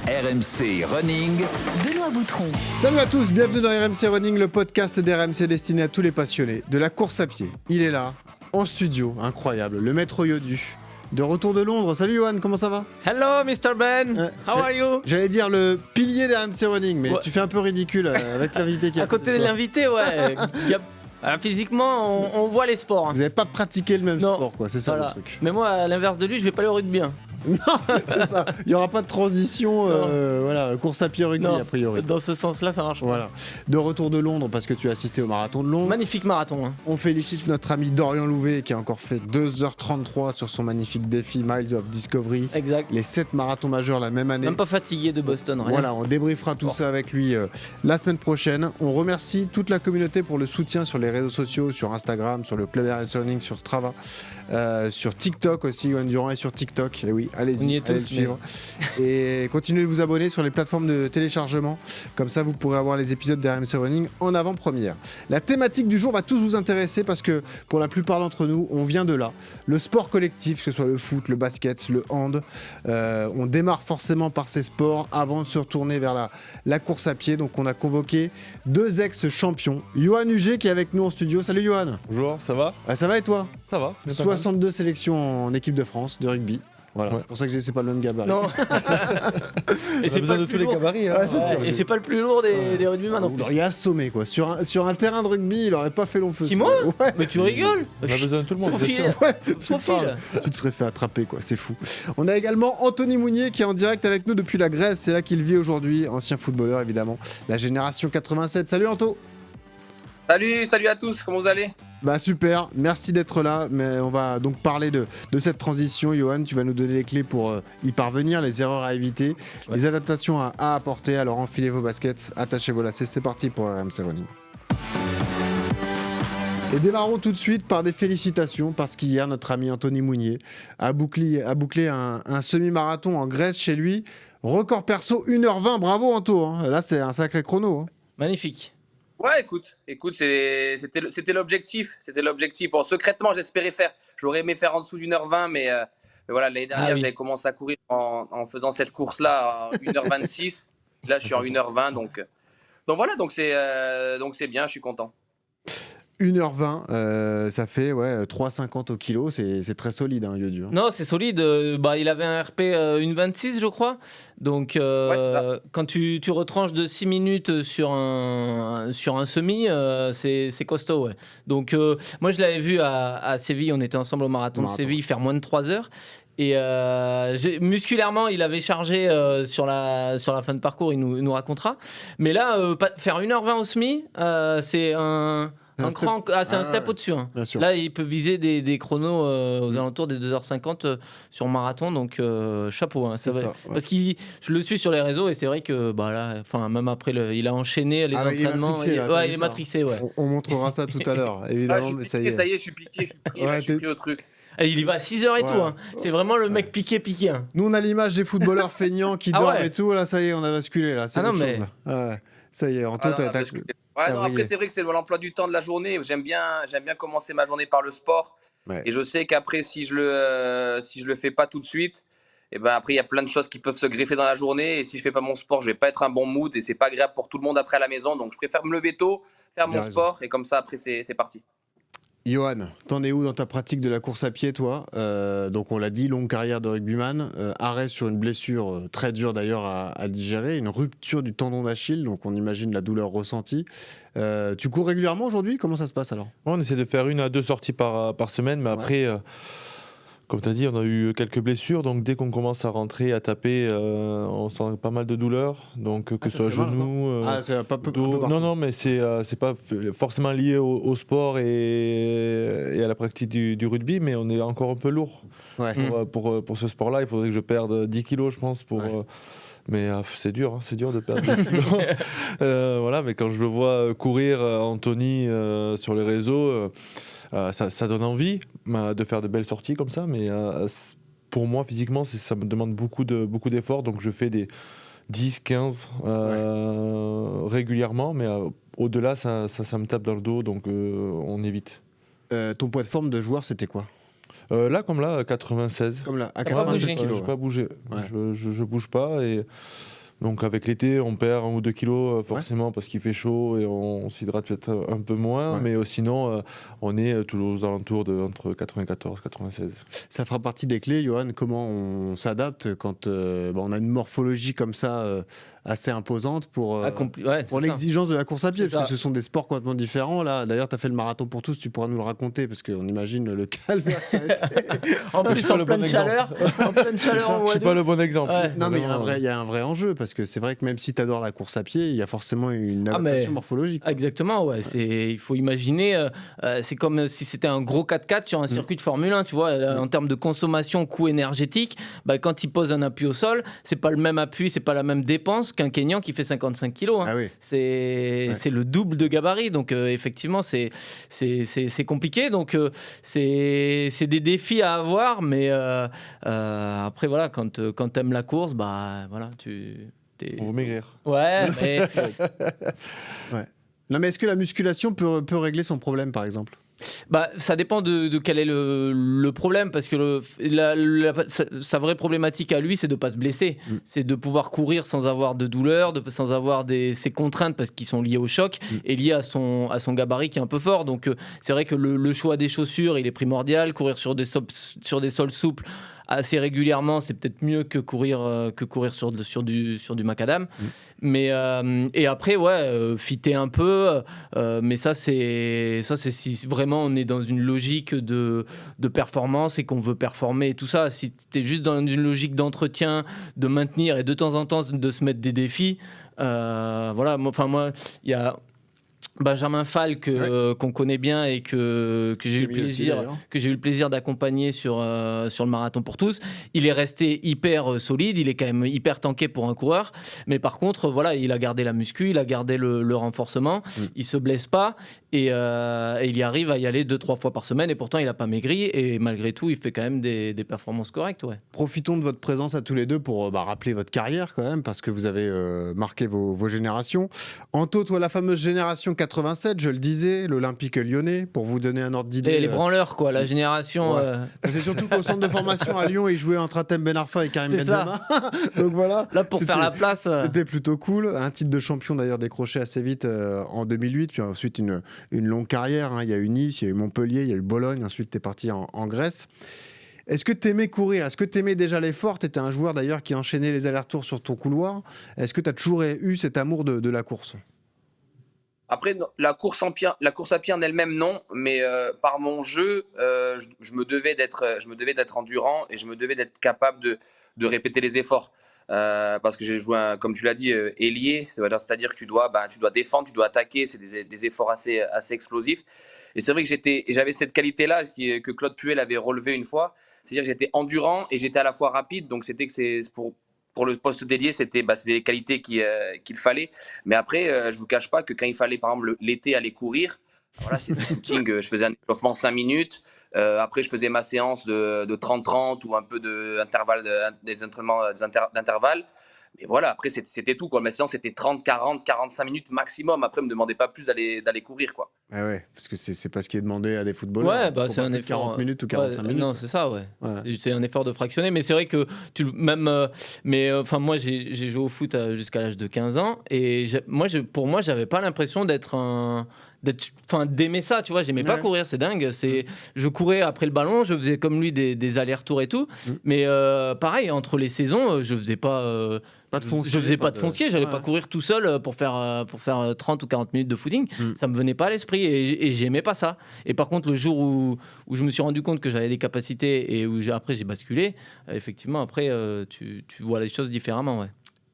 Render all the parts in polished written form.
RMC Running. Benoît Boutron. Salut à tous, bienvenue dans RMC Running, le podcast d'RMC destiné à tous les passionnés de la course à pied. Il est là, en studio, incroyable, le maître Yodu. De retour de Londres. Salut Johan, comment ça va? Hello Mr. Ben, how are you? J'allais dire le pilier d'RMC Running, mais tu fais un peu ridicule avec l'invité qui est à côté de l'invité, ouais. Alors, physiquement, on voit les sports. Vous n'avez pas pratiqué le même sport, quoi, c'est ça voilà. le truc. Mais moi, à l'inverse de lui, je vais pas aller au rugby. Non, c'est ça. Il n'y aura pas de transition, voilà, course à pied rugby a priori. Dans ce sens-là, ça marche. Voilà. De retour de Londres parce que tu as assisté au marathon de Londres. Magnifique marathon. On félicite notre ami Dorian Louvet qui a encore fait 2h33 sur son magnifique défi Miles of Discovery. Exact. Les 7 marathons majeurs la même année. Même pas fatigué de Boston. Rien. Voilà, on débriefera tout ça avec lui la semaine prochaine. On remercie toute la communauté pour le soutien sur les réseaux sociaux, sur Instagram, sur le Club RMC Running, sur Strava, sur TikTok aussi. Yohan Durand est sur TikTok. Et oui, allez-y, allez le suivre. Et continuez de vous abonner sur les plateformes de téléchargement. Comme ça, vous pourrez avoir les épisodes d'RMC Running en avant-première. La thématique du jour va tous vous intéresser parce que pour la plupart d'entre nous, on vient de là. Le sport collectif, que ce soit le foot, le basket, le hand. On démarre forcément par ces sports avant de se retourner vers la course à pied. Donc on a convoqué 2 ex-champions. Johan Huget qui est avec nous en studio. Salut Johan. Bonjour, ça va? Ça va et toi? Ça va. 62 sélections en équipe de France de rugby. Voilà, ouais. C'est pour ça que c'est pas le même gabarit. Non. Et c'est pas de tous les gabarits. Hein. Ouais, c'est sûr. Et c'est pas le plus lourd des rugbyman non plus. Il est assommé quoi. Sur un terrain de rugby, il aurait pas fait long feu. Qui moi? Ouais. Mais tu rigoles. On a besoin de tout le monde. Ouais, tu te serais fait attraper quoi, c'est fou. On a également Anthony Mounier qui est en direct avec nous depuis la Grèce. C'est là qu'il vit aujourd'hui, ancien footballeur évidemment. La génération 87. Salut Anto. Salut à tous, comment vous allez? Bah super, merci d'être là, mais on va donc parler de cette transition. Johan, tu vas nous donner les clés pour y parvenir, les erreurs à éviter, les adaptations à apporter. Alors enfilez vos baskets, attachez vos lacets, c'est parti pour RMC Running. Et démarrons tout de suite par des félicitations parce qu'hier notre ami Anthony Mounier a bouclé un semi-marathon en Grèce chez lui. Record perso 1h20, bravo Anto, hein. Là c'est un sacré chrono. Hein. Magnifique. Ouais, écoute, c'était l'objectif. Bon, secrètement, j'aurais aimé faire en dessous d'1h20, mais voilà, l'année dernière, j'avais commencé à courir en faisant cette course-là à 1h26. Là, je suis en 1h20, donc voilà, donc c'est bien, je suis content. 1h20, ça fait 3,50 au kilo, c'est très solide, hein, Yodu. Non, c'est solide. Il avait un RP 1,26, je crois. Donc, quand tu retranches de 6 minutes sur un semi, c'est costaud. Ouais. Donc, moi, je l'avais vu à Séville. On était ensemble au marathon de Séville faire moins de 3 heures. Et musculairement, il avait chargé sur la fin de parcours. Il nous racontera. Mais là, faire 1h20 au semi, c'est c'est un step au-dessus. Hein. Là, il peut viser des chronos aux alentours des 2h50 sur marathon, donc chapeau. Hein, c'est vrai. Parce que je le suis sur les réseaux et c'est vrai que là, même après, il a enchaîné les entraînements. Il est matrixé. Ouais. On montrera ça tout à l'heure, évidemment. Mais ça y est, je suis piqué. Je suis pris au truc. Et il y va à 6h et tout. Hein. C'est vraiment le mec piqué. Hein. Nous, on a l'image des footballeurs feignants qui dorment et tout. Là, ça y est, on a basculé. Là. C'est autre chose. Là. Ça y est, Anto, après, c'est vrai que c'est l'emploi du temps de la journée. J'aime bien commencer ma journée par le sport. Ouais. Et je sais qu'après, si je le fais pas tout de suite, et après, il y a plein de choses qui peuvent se greffer dans la journée. Et si je fais pas mon sport, je vais pas être un bon mood. Et c'est pas agréable pour tout le monde après à la maison. Donc, je préfère me lever tôt, faire mon sport. Et comme ça, après, c'est parti. Johan, t'en es où dans ta pratique de la course à pied, toi? Donc on l'a dit, longue carrière de rugbyman, arrêt sur une blessure très dure d'ailleurs à digérer, une rupture du tendon d'Achille, donc on imagine la douleur ressentie. Tu cours régulièrement aujourd'hui? Comment ça se passe alors? On essaie de faire 1 à 2 sorties par semaine, mais après... Comme tu as dit, on a eu quelques blessures, donc dès qu'on commence à rentrer, à taper, on sent pas mal de douleurs, donc que ce soit genou, dos. Non, mais c'est pas forcément lié au sport et à la pratique du rugby, mais on est encore un peu lourd. Ouais. Pour ce sport-là, il faudrait que je perde 10 kilos, je pense, mais c'est dur de perdre 10 kilos. Voilà, mais quand je le vois courir, Anthony, sur les réseaux... ça donne envie de faire de belles sorties comme ça, mais pour moi, physiquement, ça me demande beaucoup d'efforts, donc je fais des 10-15 régulièrement, mais au-delà, ça me tape dans le dos, donc on évite. Ton poids de forme de joueur, c'était quoi? Là, comme là, 96. Comme là, à 96 kilos. Je n'ai pas bougé. Ouais. Je bouge pas et Donc avec l'été, on perd 1 ou 2 kilos forcément parce qu'il fait chaud et on s'hydrate peut-être un peu moins. Mais sinon, on est toujours aux alentours de entre 94 et 96. Ça fera partie des clés, Johan, comment on s'adapte quand on a une morphologie comme ça assez imposante pour l'exigence de la course à pied, parce que ce sont des sports complètement différents. Là, d'ailleurs, tu as fait le marathon pour tous, tu pourras nous le raconter, parce qu'on imagine le calvaire que ça a été. En plus, en pleine chaleur. Je ne suis pas le bon exemple. Non, mais il y a un vrai enjeu, parce que c'est vrai que même si tu adores la course à pied, il y a forcément une adaptation morphologique. Exactement, ouais. Il faut imaginer, c'est comme si c'était un gros 4x4 sur un circuit de Formule 1, tu vois, en termes de consommation, coût énergétique, quand il pose un appui au sol, c'est pas le même appui, c'est pas la même dépense qu'un Kényan qui fait 55 kilos. Hein. C'est le double de gabarit, donc effectivement, c'est compliqué, donc c'est des défis à avoir, mais après, voilà, quand t'aimes la course, voilà, Faut maigrir. Ouais, mais... Non, mais est-ce que la musculation peut régler son problème, par exemple ? Ça dépend de quel est le problème, parce que sa vraie problématique à lui, c'est de ne pas se blesser, c'est de pouvoir courir sans avoir de douleur, sans avoir ces contraintes parce qu'ils sont liés au choc et liés à son gabarit qui est un peu fort. Donc c'est vrai que le choix des chaussures, il est primordial. Courir sur des sols souples assez régulièrement, c'est peut-être mieux que courir sur du macadam. Mais et après, fitter un peu. Mais ça c'est si vraiment on est dans une logique de performance et qu'on veut performer et tout ça. Si tu es juste dans une logique d'entretien, de maintenir et de temps en temps de se mettre des défis, voilà. Moi, il y a Benjamin Falk qu'on connaît bien et que j'ai eu le plaisir d'accompagner sur le marathon pour tous. Il est resté hyper solide, il est quand même hyper tanké pour un coureur, mais par contre voilà, il a gardé la muscu, il a gardé le renforcement, il se blesse pas et il y arrive à y aller 2-3 fois par semaine et pourtant il a pas maigri et malgré tout il fait quand même des performances correctes. Profitons de votre présence à tous les deux pour rappeler votre carrière quand même, parce que vous avez marqué vos générations. Anto, toi, la fameuse génération 87, je le disais, l'Olympique lyonnais, pour vous donner un ordre d'idée. Les branleurs, quoi, la génération. C'est surtout qu'au centre de formation à Lyon, ils jouaient entre Hatem Ben Arfa et Karim Benzema. Donc voilà. Là, pour faire la place. C'était plutôt cool. Un titre de champion d'ailleurs décroché assez vite en 2008, puis ensuite une longue carrière. Il y a eu Nice, il y a eu Montpellier, il y a eu Bologne. Ensuite, tu es parti en Grèce. Est-ce que tu aimais courir ? Est-ce que tu aimais déjà l'effort ? Tu étais un joueur d'ailleurs qui enchaînait les allers-retours sur ton couloir. Est-ce que tu as toujours eu cet amour de la course ? Après, la course à pied en elle-même, non. Mais par mon jeu, je me devais d'être endurant et je me devais d'être capable de répéter les efforts. Parce que j'ai joué, comme tu l'as dit, ailier. C'est-à-dire que tu dois défendre, tu dois attaquer. C'est des efforts assez explosifs. Et c'est vrai que j'avais cette qualité-là que Claude Puel avait relevé une fois. C'est-à-dire que j'étais endurant et j'étais à la fois rapide. Donc c'était que pour le poste d'ailier, c'était des qualités qu'il fallait. Mais après, je ne vous cache pas que quand il fallait, par exemple, l'été aller courir, voilà, c'est du footing. Je faisais un échauffement 5 minutes. Après, je faisais ma séance de 30-30 ou un peu des entraînements d'intervalle. Mais voilà, après, c'était tout, quoi. Ma séance, c'était 30, 40, 45 minutes maximum. Après, ne me demandez pas plus d'aller courir, quoi. Ah ouais, parce que c'est pas ce qui est demandé à des footballeurs. Ouais, c'est un effort. 40 minutes ou 45 minutes. Non, c'est ça, C'est un effort de fractionner. Mais c'est vrai que moi, j'ai joué au foot jusqu'à l'âge de 15 ans. Et pour moi, j'avais pas l'impression d'aimer ça, tu vois. J'aimais pas courir, c'est dingue. Je courais après le ballon, je faisais comme lui des allers-retours et tout. Mais pareil, entre les saisons, je faisais pas. Je faisais pas de foncier, j'allais pas courir tout seul pour faire 30 ou 40 minutes de footing. Ça me venait pas à l'esprit et j'aimais pas ça. Et par contre, le jour où je me suis rendu compte que j'avais des capacités et où après j'ai basculé, effectivement, après tu vois les choses différemment.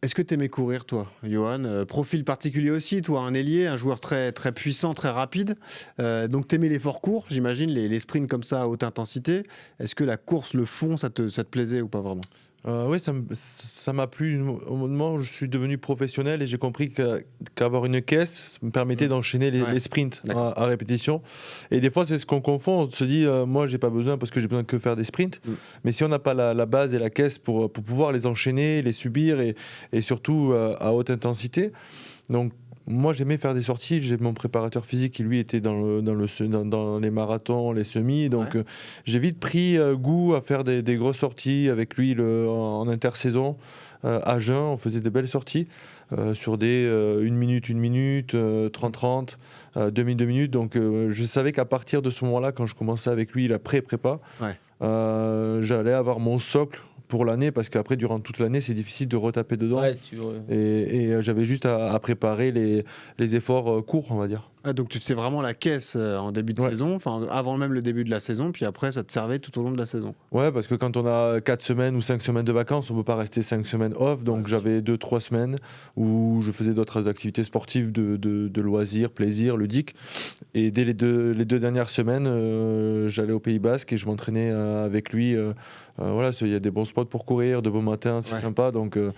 Est-ce que tu aimais courir, toi, Johan ? Profil particulier aussi, toi, un ailier, un joueur très, très puissant, très rapide. Donc, tu aimais l'effort court, j'imagine, les sprints comme ça à haute intensité. Est-ce que la course, le fond, ça te plaisait ou pas vraiment ? Oui, ça m'a plu au moment où je suis devenu professionnel et j'ai compris qu'avoir une caisse me permettait d'enchaîner les sprints à répétition. Et des fois, c'est ce qu'on confond. On se dit, moi, j'ai pas besoin parce que j'ai besoin que faire des sprints. Mais si on n'a pas la base et la caisse pour pouvoir les enchaîner, les subir et surtout à haute intensité. Donc, moi, j'aimais faire des sorties. J'ai mon préparateur physique qui, lui, était dans les marathons, les semis. Donc, j'ai vite pris goût à faire des grosses sorties avec lui en intersaison. à jeun, on faisait des belles sorties sur des 1 minute, 30-30, 2 minutes. Donc je savais qu'à partir de ce moment-là, quand je commençais avec lui la pré-prépa, j'allais avoir mon socle pour l'année, parce qu'après, durant toute l'année, c'est difficile de retaper dedans. Et j'avais juste à préparer les efforts courts, on va dire. Ah, donc tu faisais vraiment la caisse en début de saison, avant même le début de la saison, puis après ça te servait tout au long de la saison. Ouais, parce que quand on a 4 semaines ou 5 semaines de vacances, on ne peut pas rester 5 semaines off, donc j'avais 2-3 semaines où je faisais d'autres activités sportives de loisirs, plaisirs, ludiques. Et dès les deux dernières semaines, j'allais au Pays Basque et je m'entraînais avec lui. Voilà, il y a des bons spots pour courir, de beaux matins, c'est sympa, donc on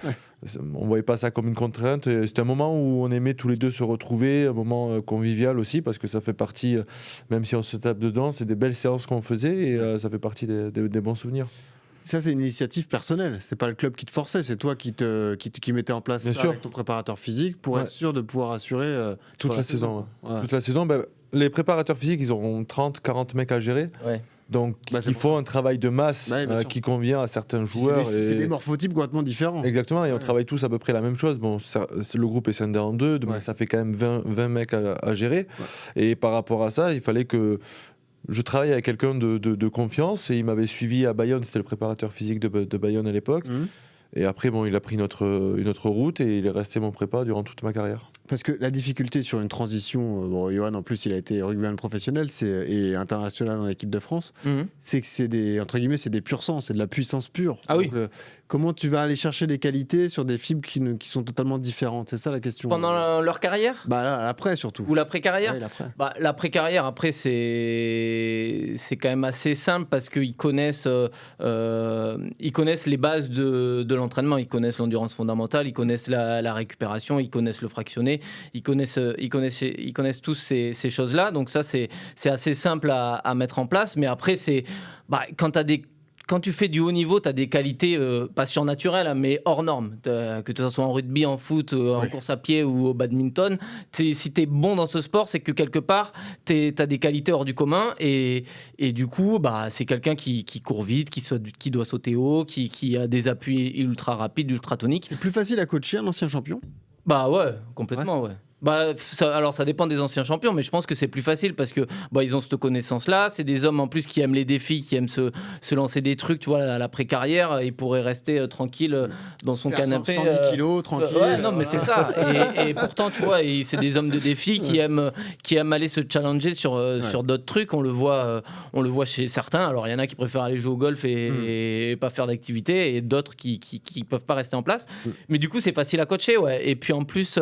ne voyait pas ça comme une contrainte. Et c'était un moment où on aimait tous les deux se retrouver, un moment convivial aussi, parce que ça fait partie, même si on se tape dedans, c'est des belles séances qu'on faisait et ça fait partie des bons souvenirs. Ça, c'est une initiative personnelle. C'est pas le club qui te forçait, c'est toi qui mettais en place ça avec ton préparateur physique pour être sûr de pouvoir assurer toute la saison. Toute la saison, les préparateurs physiques, ils auront 30-40 mecs à gérer. Donc il faut un travail de masse qui convient à certains joueurs. C'est des morphotypes complètement différents. Exactement, et on travaille tous à peu près la même chose. Bon, le groupe est scindé en deux, mais ça fait quand même 20 mecs à gérer. Et par rapport à ça, il fallait que je travaille avec quelqu'un de confiance, et il m'avait suivi à Bayonne, c'était le préparateur physique de Bayonne à l'époque. Et après, il a pris une autre route et il est resté mon prépa durant toute ma carrière. Parce que la difficulté sur une transition, Johan en plus il a été rugbyman professionnel et international en équipe de France, c'est que c'est des purs sang, c'est de la puissance pure. Ah donc, comment tu vas aller chercher des qualités sur des fibres qui sont totalement différentes? C'est ça la question. Pendant leur carrière? Là, après surtout. Ou l'après-carrière? L'après-carrière, après, c'est quand même assez simple parce qu'ils connaissent les bases de l'entraînement. Ils connaissent l'endurance fondamentale, ils connaissent la récupération, ils connaissent le fractionné, ils connaissent tous ces choses-là. Donc ça, c'est assez simple à mettre en place. Mais après, quand tu fais du haut niveau, tu as des qualités, pas surnaturelles, mais hors normes. Que ce soit en rugby, en foot, en course à pied ou au badminton, si tu es bon dans ce sport, c'est que quelque part, tu as des qualités hors du commun. Et du coup, c'est quelqu'un qui court vite, qui doit sauter haut, qui a des appuis ultra rapides, ultra toniques. C'est plus facile à coacher un ancien champion? Ouais, complètement, ouais. Alors ça dépend des anciens champions, mais je pense que c'est plus facile parce que ils ont cette connaissance-là. C'est des hommes en plus qui aiment les défis, qui aiment se lancer des trucs, tu vois, à l'après-carrière. Il pourrait rester tranquille dans son canapé. 110 kilos, tranquille. Non, mais c'est ça. Et pourtant, tu vois, c'est des hommes de défi qui aiment aller se challenger sur d'autres trucs. On le voit chez certains. Alors il y en a qui préfèrent aller jouer au golf et pas faire d'activité, et d'autres qui peuvent pas rester en place. Mais du coup, c'est facile à coacher, ouais. Et puis en plus,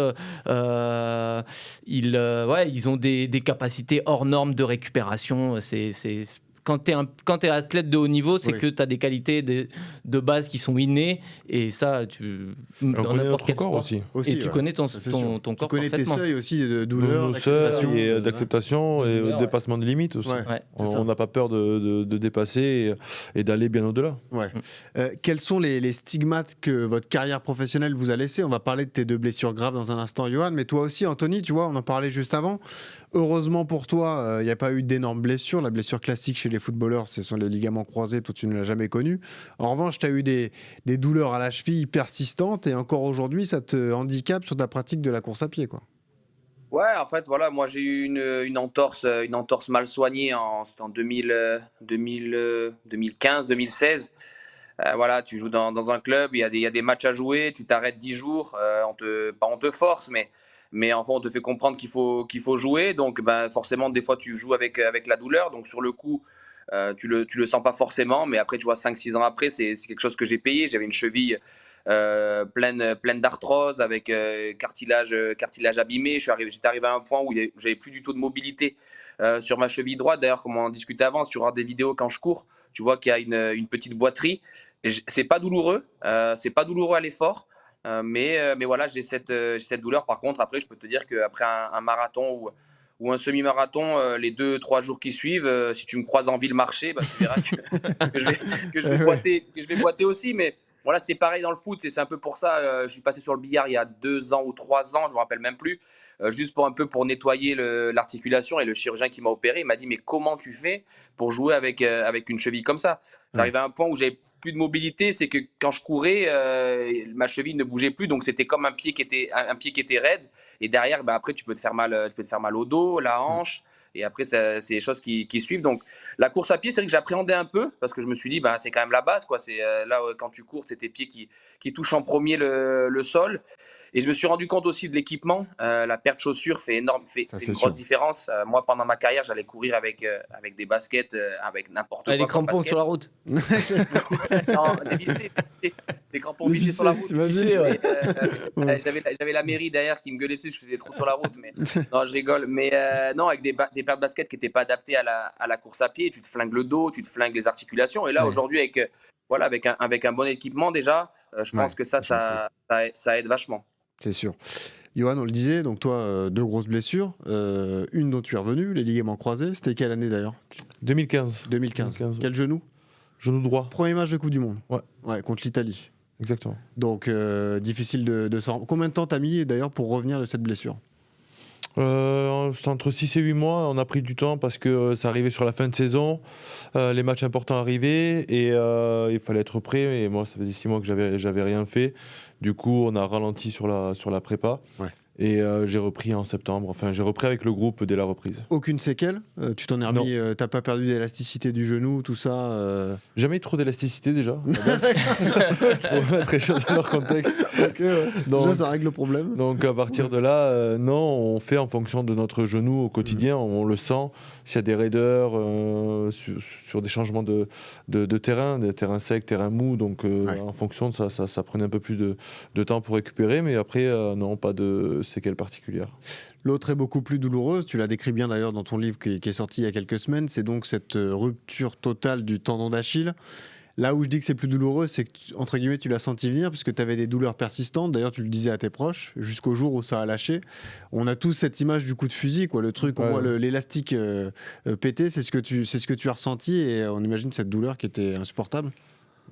ils ont des capacités hors normes de récupération. Quand tu es athlète de haut niveau, c'est que tu as des qualités de base qui sont innées, et ça, dans n'importe quel sport. Aussi, tu connais ton corps. Tu connais tes seuils aussi de douleur, d'acceptation et de dépassement de limites aussi. On n'a pas peur de dépasser et d'aller bien au-delà. Quels sont les stigmates que votre carrière professionnelle vous a laissés? On va parler de tes 2 blessures graves dans un instant, Johan, mais toi aussi, Anthony, tu vois, on en parlait juste avant. Heureusement pour toi, il n'y a pas eu d'énormes blessures. La blessure classique chez les footballeurs, ce sont les ligaments croisés. Toi, tu ne l'as jamais connu. En revanche, tu as eu des douleurs à la cheville persistantes, et encore aujourd'hui, ça te handicape sur ta pratique de la course à pied, quoi. Ouais, en fait, voilà, moi j'ai eu une entorse mal soignée c'était en 2015, 2016. Voilà, tu joues dans un club, il y a des matchs à jouer, tu t'arrêtes 10 jours, on te force, mais enfin, on te fait comprendre qu'il faut jouer. Donc, forcément, des fois, tu joues avec la douleur. Donc, sur le coup, tu le sens pas forcément. Mais après, tu vois, 5-6 ans après, c'est quelque chose que j'ai payé. J'avais une cheville pleine d'arthrose, avec cartilage abîmé. J'étais arrivé à un point où j'avais plus du tout de mobilité sur ma cheville droite. D'ailleurs, comme on en discutait avant, si tu regardes des vidéos quand je cours, tu vois qu'il y a une petite boiterie. C'est pas douloureux. C'est pas douloureux à l'effort. Mais voilà, j'ai cette douleur. Par contre, après, je peux te dire qu'après un marathon ou un semi-marathon, les 2-3 jours qui suivent, si tu me croises en ville marcher, tu verras que je vais boiter aussi. Mais voilà, c'était pareil dans le foot, et c'est un peu pour ça. Je suis passé sur le billard il y a 2 ans ou 3 ans, je me rappelle même plus, juste pour nettoyer l'articulation. Et le chirurgien qui m'a opéré, il m'a dit: mais comment tu fais pour jouer avec une cheville comme ça? J'arrivais à un point où j'avais plus de mobilité, c'est que quand je courais, ma cheville ne bougeait plus, donc c'était comme un pied qui était raide. Et derrière, après, tu peux te faire mal au dos, la hanche. Et après, c'est les choses qui suivent. Donc, la course à pied, c'est vrai que j'appréhendais un peu parce que je me suis dit, c'est quand même la base, quoi. C'est là, quand tu cours, c'est tes pieds qui touchent en premier le sol. Et je me suis rendu compte aussi de l'équipement. La paire de chaussures fait une grosse différence. Moi, pendant ma carrière, j'allais courir avec des baskets, avec n'importe quoi. Les crampons sur la route. Non, des vissés. Des crampons vissés sur la route. J'avais la mairie derrière qui me gueulait dessus, je faisais des trous sur la route. Mais non, je rigole. Mais non, avec des paires de baskets qui n'étaient pas adaptées à la course à pied, tu te flingues le dos, tu te flingues les articulations. Et là, aujourd'hui, avec un bon équipement déjà, je pense que ça aide vachement. C'est sûr. Johan, on le disait, donc toi, 2 grosses blessures, une dont tu es revenu, les ligaments croisés. C'était quelle année d'ailleurs ? 2015. 2015. Quel genou ? Genou droit. Premier match de Coupe du Monde. Ouais, contre l'Italie. Exactement. Donc difficile de sortir. Combien de temps t'as mis d'ailleurs pour revenir de cette blessure ? C'était entre 6 et 8 mois. On a pris du temps parce que ça arrivait sur la fin de saison. Les matchs importants arrivaient et il fallait être prêt. Et moi, ça faisait 6 mois que j'avais rien fait. Du coup, on a ralenti sur la prépa. Ouais. Et j'ai repris en septembre. Enfin, j'ai repris avec le groupe dès la reprise. Aucune séquelle ? Tu t'en es remis ? T'as pas perdu d'élasticité du genou, tout ça Jamais eu trop d'élasticité déjà. Pour mettre les choses dans leur contexte. Okay, ouais. Donc, déjà, ça règle le problème. Donc à partir de là, non, on fait en fonction de notre genou au quotidien. On le sent. S'il y a des raideurs sur des changements de terrain, des terrains secs, terrains mous. Donc en fonction de ça prenait un peu plus de temps pour récupérer. Mais après, non, pas de séquelles particulières. L'autre est beaucoup plus douloureuse, tu l'as décrit bien d'ailleurs dans ton livre qui est sorti il y a quelques semaines, c'est donc cette rupture totale du tendon d'Achille. Là où je dis que c'est plus douloureux, c'est que, entre guillemets, tu l'as senti venir, puisque tu avais des douleurs persistantes, d'ailleurs tu le disais à tes proches, jusqu'au jour où ça a lâché. On a tous cette image du coup de fusil, quoi, le truc, on voit l'élastique péter, c'est ce que tu as ressenti, et on imagine cette douleur qui était insupportable.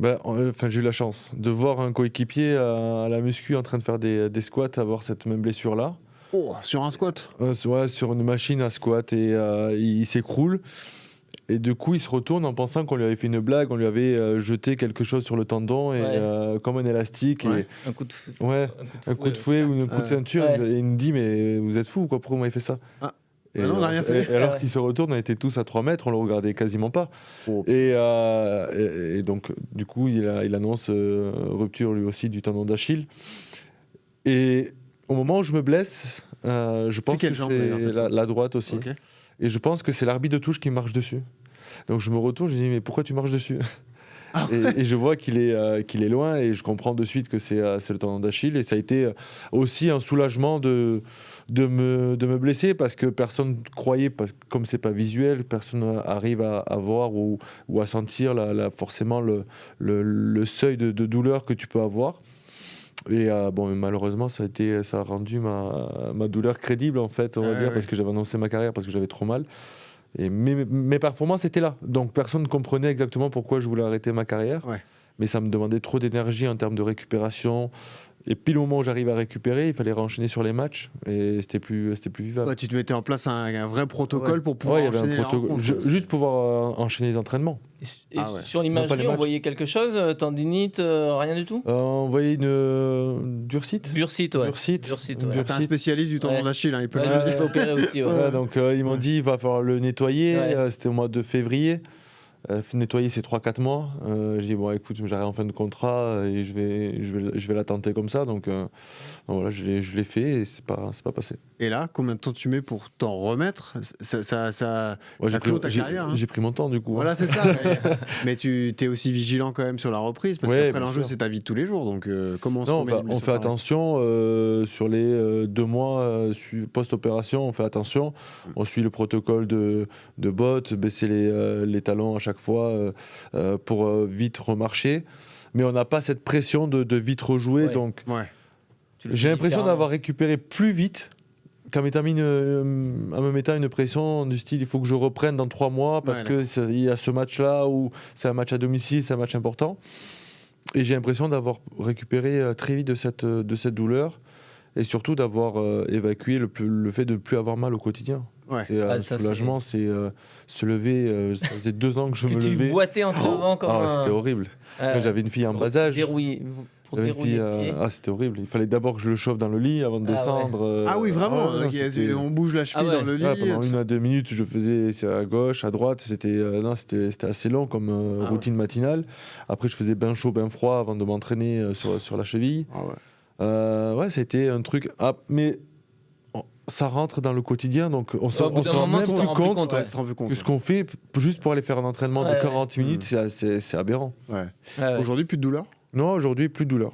J'ai eu la chance de voir un coéquipier à la muscu en train de faire des squats, avoir cette même blessure-là. Oh, sur un squat sur une machine à squat, et il s'écroule. Et du coup, il se retourne en pensant qu'on lui avait fait une blague, on lui avait jeté quelque chose sur le tendon, et, comme un élastique. Ouais. Et, un coup de fouet ou un coup de ceinture. Et il me dit, mais vous êtes fous, quoi, pourquoi vous m'avez fait ça ? Et, non, on n'a rien fait. Et alors qu'il se retourne, on était tous à 3 mètres, on le regardait quasiment pas. Oh. Et donc, du coup, il annonce rupture lui aussi du tendon d'Achille. Et au moment où je me blesse, je pense que c'est la droite aussi. Okay. Et je pense que c'est l'arbitre de touche qui marche dessus. Donc je me retourne, je dis, mais pourquoi tu marches dessus ? Et je vois qu'il est loin, et je comprends de suite que c'est le tendon d'Achille. Et ça a été aussi un soulagement de me blesser, parce que personne ne croyait, comme c'est pas visuel, personne arrive à voir ou à sentir forcément le seuil de douleur que tu peux avoir. Et malheureusement, ça a rendu ma douleur crédible, en fait, on va dire, parce que j'avais annoncé ma carrière, parce que j'avais trop mal. Et mes performances étaient là, donc personne ne comprenait exactement pourquoi je voulais arrêter ma carrière. Ouais. Mais ça me demandait trop d'énergie en termes de récupération. Et puis le moment où j'arrive à récupérer, il fallait renchaîner sur les matchs, et c'était plus vivable. Ouais, tu te mettais en place un vrai protocole pour pouvoir enchaîner les rencontres. Juste pouvoir enchaîner les entraînements. Et sur l'imagerie, on voyait quelque chose, tendinite, rien du tout ? On voyait une bursite. Bursite, ouais. T'es un spécialiste du tendon d'Achille, il peut le dire. Opérer aussi. Donc ils m'ont dit, il va falloir le nettoyer. C'était au mois de février. Nettoyer, c'est 3-4 mois. Je dis, écoute, j'arrive en fin de contrat et je vais la tenter comme ça. Donc voilà, je l'ai fait, et c'est pas passé. Et là, combien de temps tu mets pour t'en remettre ? Ça clôt ta carrière. J'ai pris mon temps, du coup. Voilà, c'est ça. Mais tu es aussi vigilant quand même sur la reprise, parce qu'après l'enjeu, c'est ta vie de tous les jours. Donc comment on fait attention sur les 2 mois post-opération. On fait attention. On suit le protocole de bottes, baisser les talons à chaque fois pour vite remarcher, mais on n'a pas cette pression de vite rejouer. Donc j'ai l'impression d'avoir récupéré plus vite qu'en me mettant une pression du style il faut que je reprenne dans 3 mois parce qu'il y a ce match là où c'est un match à domicile, c'est un match important, et j'ai l'impression d'avoir récupéré très vite de cette douleur, et surtout d'avoir évacué le fait de ne plus avoir mal au quotidien. C'est un soulagement, c'est se lever. Ça faisait 2 ans que je me levais. Tu boitais en te levant comme C'était horrible. J'avais une fille en bas âge. C'était horrible. Il fallait d'abord que je le chauffe dans le lit avant de descendre. Ah oui, vraiment. On bouge la cheville dans le lit. Pendant 1 à 2 minutes, je faisais à gauche, à droite. C'était assez long comme routine matinale. Après, je faisais bain chaud, bain froid avant de m'entraîner sur la cheville. C'était un truc. Mais ça rentre dans le quotidien, donc on s'en rend même plus compte que ce qu'on fait juste pour aller faire un entraînement de 40 minutes, c'est aberrant. Aujourd'hui, plus de douleur ? Non, aujourd'hui, plus de douleur.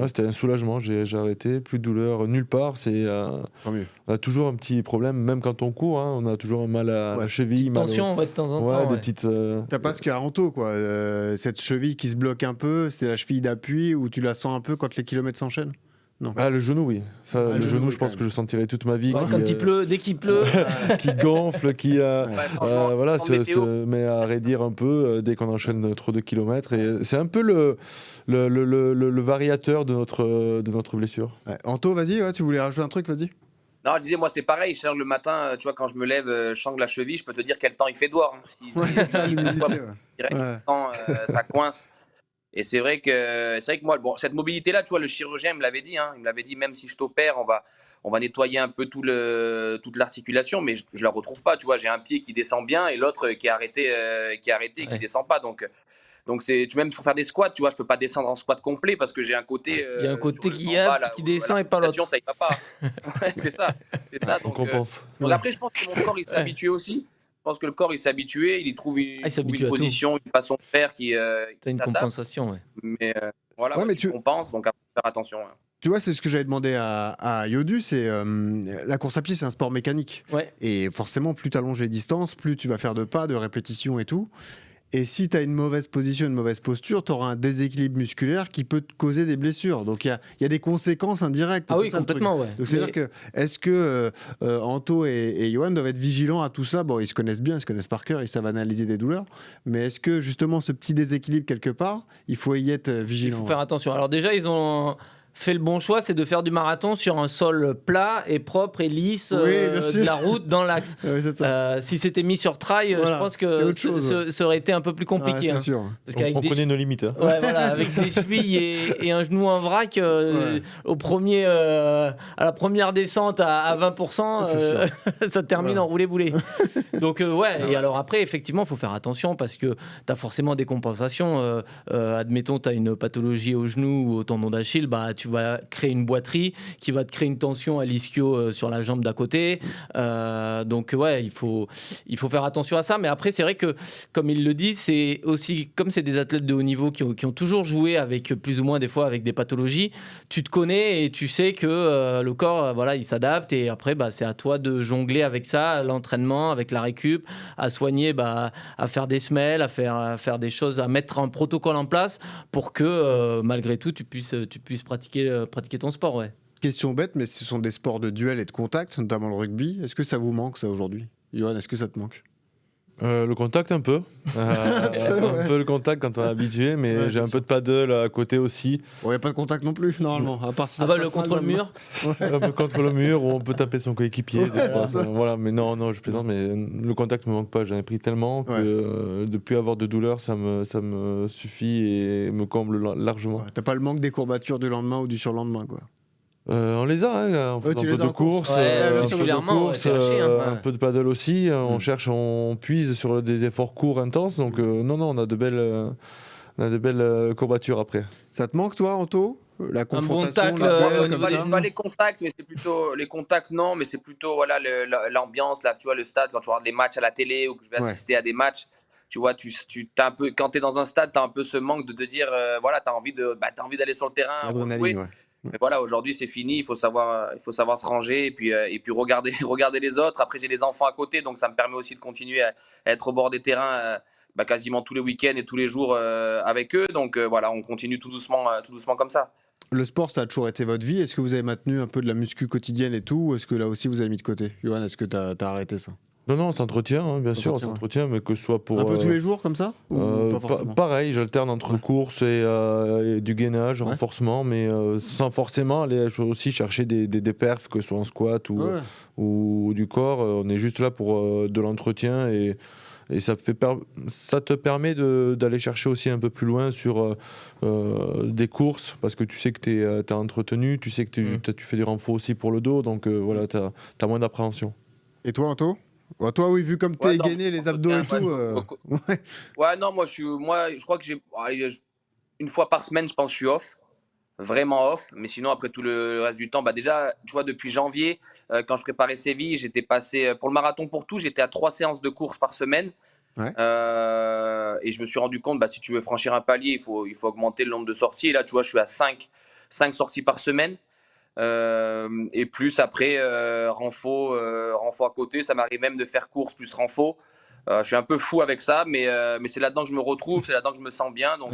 C'était un soulagement, j'ai arrêté, plus de douleur nulle part. On a toujours un petit problème, même quand on court, on a toujours un mal à la cheville. Tension, de temps en temps. Des petites. T'as pas ce qu'a Anto, quoi. Cette cheville qui se bloque un peu, c'est la cheville d'appui où tu la sens un peu quand les kilomètres s'enchaînent ? Non. Le genou, oui. Le genou, je pense que je sentirai toute ma vie. Quand il pleut, dès qu'il pleut. Qui gonfle, qui se met à raidir un peu dès qu'on enchaîne trop de kilomètres. Et c'est un peu le variateur de notre blessure. Anto, vas-y, tu voulais rajouter un truc, vas-y. Non, je disais, moi, c'est pareil. Le matin, tu vois, quand je me lève, je sens la cheville, je peux te dire quel temps il fait dehors. C'est ça, l'humidité. Ça coince. Et c'est vrai que moi, cette mobilité-là, tu vois, le chirurgien me l'avait dit. Il me l'avait dit, même si je t'opère, on va nettoyer un peu toute l'articulation, mais je la retrouve pas. Tu vois, j'ai un pied qui descend bien et l'autre qui est arrêté, qui descend pas. Donc même pour faire des squats, tu vois, je peux pas descendre en squat complet parce que j'ai un côté. Il y a un côté qui descend et pas l'autre. Ça y va pas. C'est ça. On compense. Donc après, je pense que mon corps il s'est habitué aussi. Je pense que le corps il s'est habitué, il trouve une position, une façon de faire qui t'as une compensation, Mais tu compenses, donc à faire attention. Tu vois, c'est ce que j'avais demandé à Yodu, c'est la course à pied, c'est un sport mécanique. Et forcément, plus tu allonges les distances, plus tu vas faire de pas, de répétitions et tout. Et si tu as une mauvaise position, une mauvaise posture, tu auras un déséquilibre musculaire qui peut te causer des blessures. Donc il y a des conséquences indirectes. Ah oui, complètement. Donc c'est-à-dire que, est-ce que Anto et Johan doivent être vigilants à tout ça ? Bon, ils se connaissent bien, ils se connaissent par cœur, ils savent analyser des douleurs. Mais est-ce que justement ce petit déséquilibre quelque part, il faut y être vigilant ? Il faut faire attention. Alors déjà, ils ont fait le bon choix, c'est de faire du marathon sur un sol plat et propre et lisse, de la route dans l'axe. Si c'était mis sur trail, je pense que ça aurait été un peu plus compliqué. C'est sûr. Parce on connaît nos limites. Avec des chevilles et un genou en vrac, à la première descente à 20%, ça termine en roulé-boulé. Donc et alors après, effectivement, il faut faire attention parce que tu as forcément des compensations. Admettons, tu as une pathologie au genou ou au tendon d'Achille, tu vas créer une boiterie qui va te créer une tension à l'ischio sur la jambe d'à côté. Donc il faut faire attention à ça. Mais après, c'est vrai que, comme il le dit, c'est aussi, comme c'est des athlètes de haut niveau qui ont toujours joué avec plus ou moins des fois avec des pathologies, tu te connais et tu sais que le corps, il s'adapte. Et après, c'est à toi de jongler avec ça, l'entraînement, avec la récup, à soigner, à faire des semelles, à faire des choses, à mettre un protocole en place pour que malgré tout, tu puisses pratiquer ton sport. Question bête, mais ce sont des sports de duel et de contact, notamment le rugby. Est-ce que ça vous manque, ça, aujourd'hui ? Johan, est-ce que ça te manque ? Le contact, un peu. Un peu le contact quand on est habitué, mais j'ai un peu de paddle à côté aussi. Il n'y a pas de contact non plus, normalement. À part si le contre le mur. Un peu contre le mur, où on peut taper son coéquipier. Voilà, mais non, je plaisante, mais le contact ne me manque pas. J'en ai pris tellement que de ne plus avoir de douleur, ça me suffit et me comble largement. T'as pas le manque des courbatures du lendemain ou du surlendemain, quoi. On les a, on fait un peu de course, un peu de paddle aussi. On puise sur des efforts courts intenses. Donc on a de belles courbatures après. Ça te manque, toi, Anto ? La confrontation, pas les contacts, mais c'est plutôt les contacts, non, mais c'est plutôt l'ambiance, là, tu vois, le stade, quand tu regardes les matchs à la télé ou que je vais assister à des matchs. Tu vois, t'as un peu, quand tu es dans un stade, tu as un peu ce manque de dire, tu as envie d'aller sur le terrain. Jouer. Mais voilà, aujourd'hui c'est fini, il faut savoir se ranger et puis regarder les autres. Après j'ai les enfants à côté, donc ça me permet aussi de continuer à être au bord des terrains quasiment tous les week-ends et tous les jours avec eux. Donc on continue tout doucement comme ça. Le sport, ça a toujours été votre vie. Est-ce que vous avez maintenu un peu de la muscu quotidienne et tout, ou est-ce que là aussi vous avez mis de côté ? Johan, est-ce que tu as arrêté ça ? Non, on s'entretient, bien sûr, on s'entretient, mais que ce soit pour... Un peu tous les jours, comme ça pareil, j'alterne entre courses et du gainage, renforcement, mais sans forcément aller aussi chercher des perfs, que ce soit en squat ou du corps. On est juste là pour de l'entretien et ça te permet d'aller chercher aussi un peu plus loin sur des courses, parce que tu sais que tu es entretenu, tu sais que tu fais des renforts aussi pour le dos, donc voilà, tu as moins d'appréhension. Et toi, Anto ? Toi, oui, vu comme t'es gainé, les abdos et tout. Non, moi, je crois que j'ai une fois par semaine, je pense que je suis off, vraiment off. Mais sinon, après tout le reste du temps, déjà, tu vois, depuis janvier, quand je préparais Séville, j'étais passé pour le marathon pour tout, j'étais à 3 séances de course par semaine. Et je me suis rendu compte, si tu veux franchir un palier, il faut augmenter le nombre de sorties. Et là, tu vois, je suis à 5 sorties par semaine. Et plus après renfo à côté, ça m'arrive même de faire course plus renfo. Je suis un peu fou avec ça, mais c'est là-dedans que je me retrouve, c'est là-dedans que je me sens bien. Donc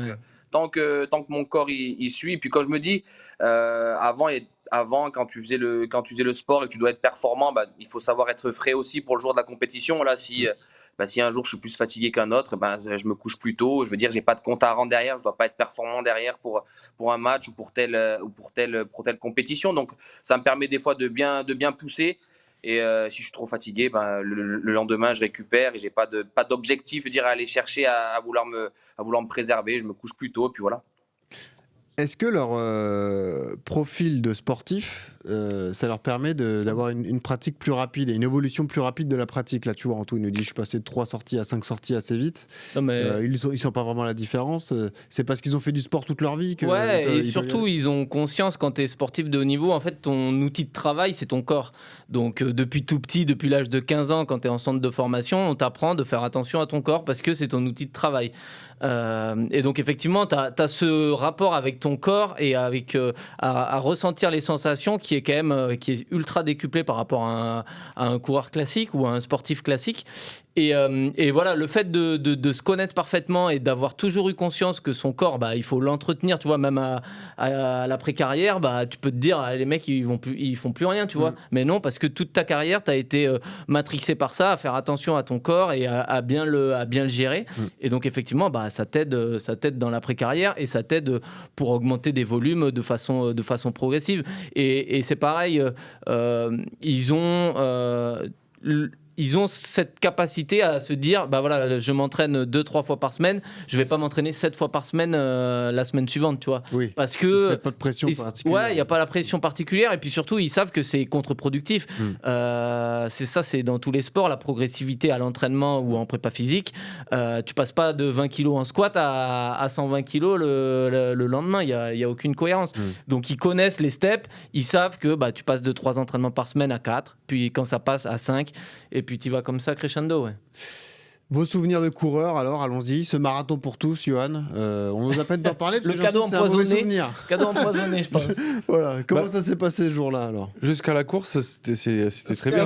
tant que mon corps il suit. Et puis quand je me dis avant quand tu faisais le sport et que tu dois être performant, il faut savoir être frais aussi pour le jour de la compétition. Là, si un jour je suis plus fatigué qu'un autre, je me couche plus tôt. Je veux dire, j'ai pas de compte à rendre derrière, je dois pas être performant derrière pour un match ou pour telle compétition. Donc ça me permet des fois de bien pousser. Et si je suis trop fatigué, le lendemain je récupère et j'ai pas d'objectif, je veux dire, à aller chercher à vouloir me préserver. Je me couche plus tôt, puis voilà. Est-ce que leur profil de sportif, ça leur permet d'avoir une pratique plus rapide et une évolution plus rapide de la pratique ? Là, tu vois, Antoine nous dit, je suis passé de 3 sorties à 5 sorties assez vite. Non, mais... ils sont pas vraiment la différence. C'est parce qu'ils ont fait du sport toute leur vie que... et surtout, ils ont conscience, quand tu es sportif de haut niveau, en fait, ton outil de travail, c'est ton corps. Donc, depuis tout petit, depuis l'âge de 15 ans, quand tu es en centre de formation, on t'apprend de faire attention à ton corps parce que c'est ton outil de travail. Et donc, effectivement, tu as ce rapport avec ton corps et avec à ressentir les sensations qui est quand même qui est ultra décuplé par rapport à un coureur classique ou à un sportif classique. Et voilà, le fait de se connaître parfaitement et d'avoir toujours eu conscience que son corps, il faut l'entretenir, tu vois, même à l'après-carrière, tu peux te dire, les mecs, ils font plus rien, tu vois. Mais non, parce que toute ta carrière, tu as été matrixé par ça, à faire attention à ton corps et à bien le gérer. Et donc, effectivement, ça t'aide dans l'après-carrière et ça t'aide pour augmenter des volumes de façon progressive. Et c'est pareil, ils ont cette capacité à se dire, voilà, je m'entraîne 2-3 fois par semaine, je vais pas m'entraîner 7 fois par semaine la semaine suivante, tu vois. Oui. Parce que ils se mettent pas de pression particulière. Ouais, il y a pas la pression particulière et puis surtout ils savent que c'est contre-productif. C'est dans tous les sports, la progressivité à l'entraînement ou en prépa physique. Tu passes pas de 20 kilos en squat à 120 kilos le lendemain, il y a aucune cohérence. Donc ils connaissent les steps, ils savent que tu passes de 3 entraînements par semaine à 4, puis quand ça passe à 5 et puis tu vas comme ça crescendo, ouais. Vos souvenirs de coureur, alors, allons-y. Ce marathon pour tous, Johan. On nous a peine d'en parler parce que cadeau empoisonné. Cadeau empoisonné, je pense. Voilà. Comment ça s'est passé ce jour-là, alors ? Jusqu'à la course, c'était très bien.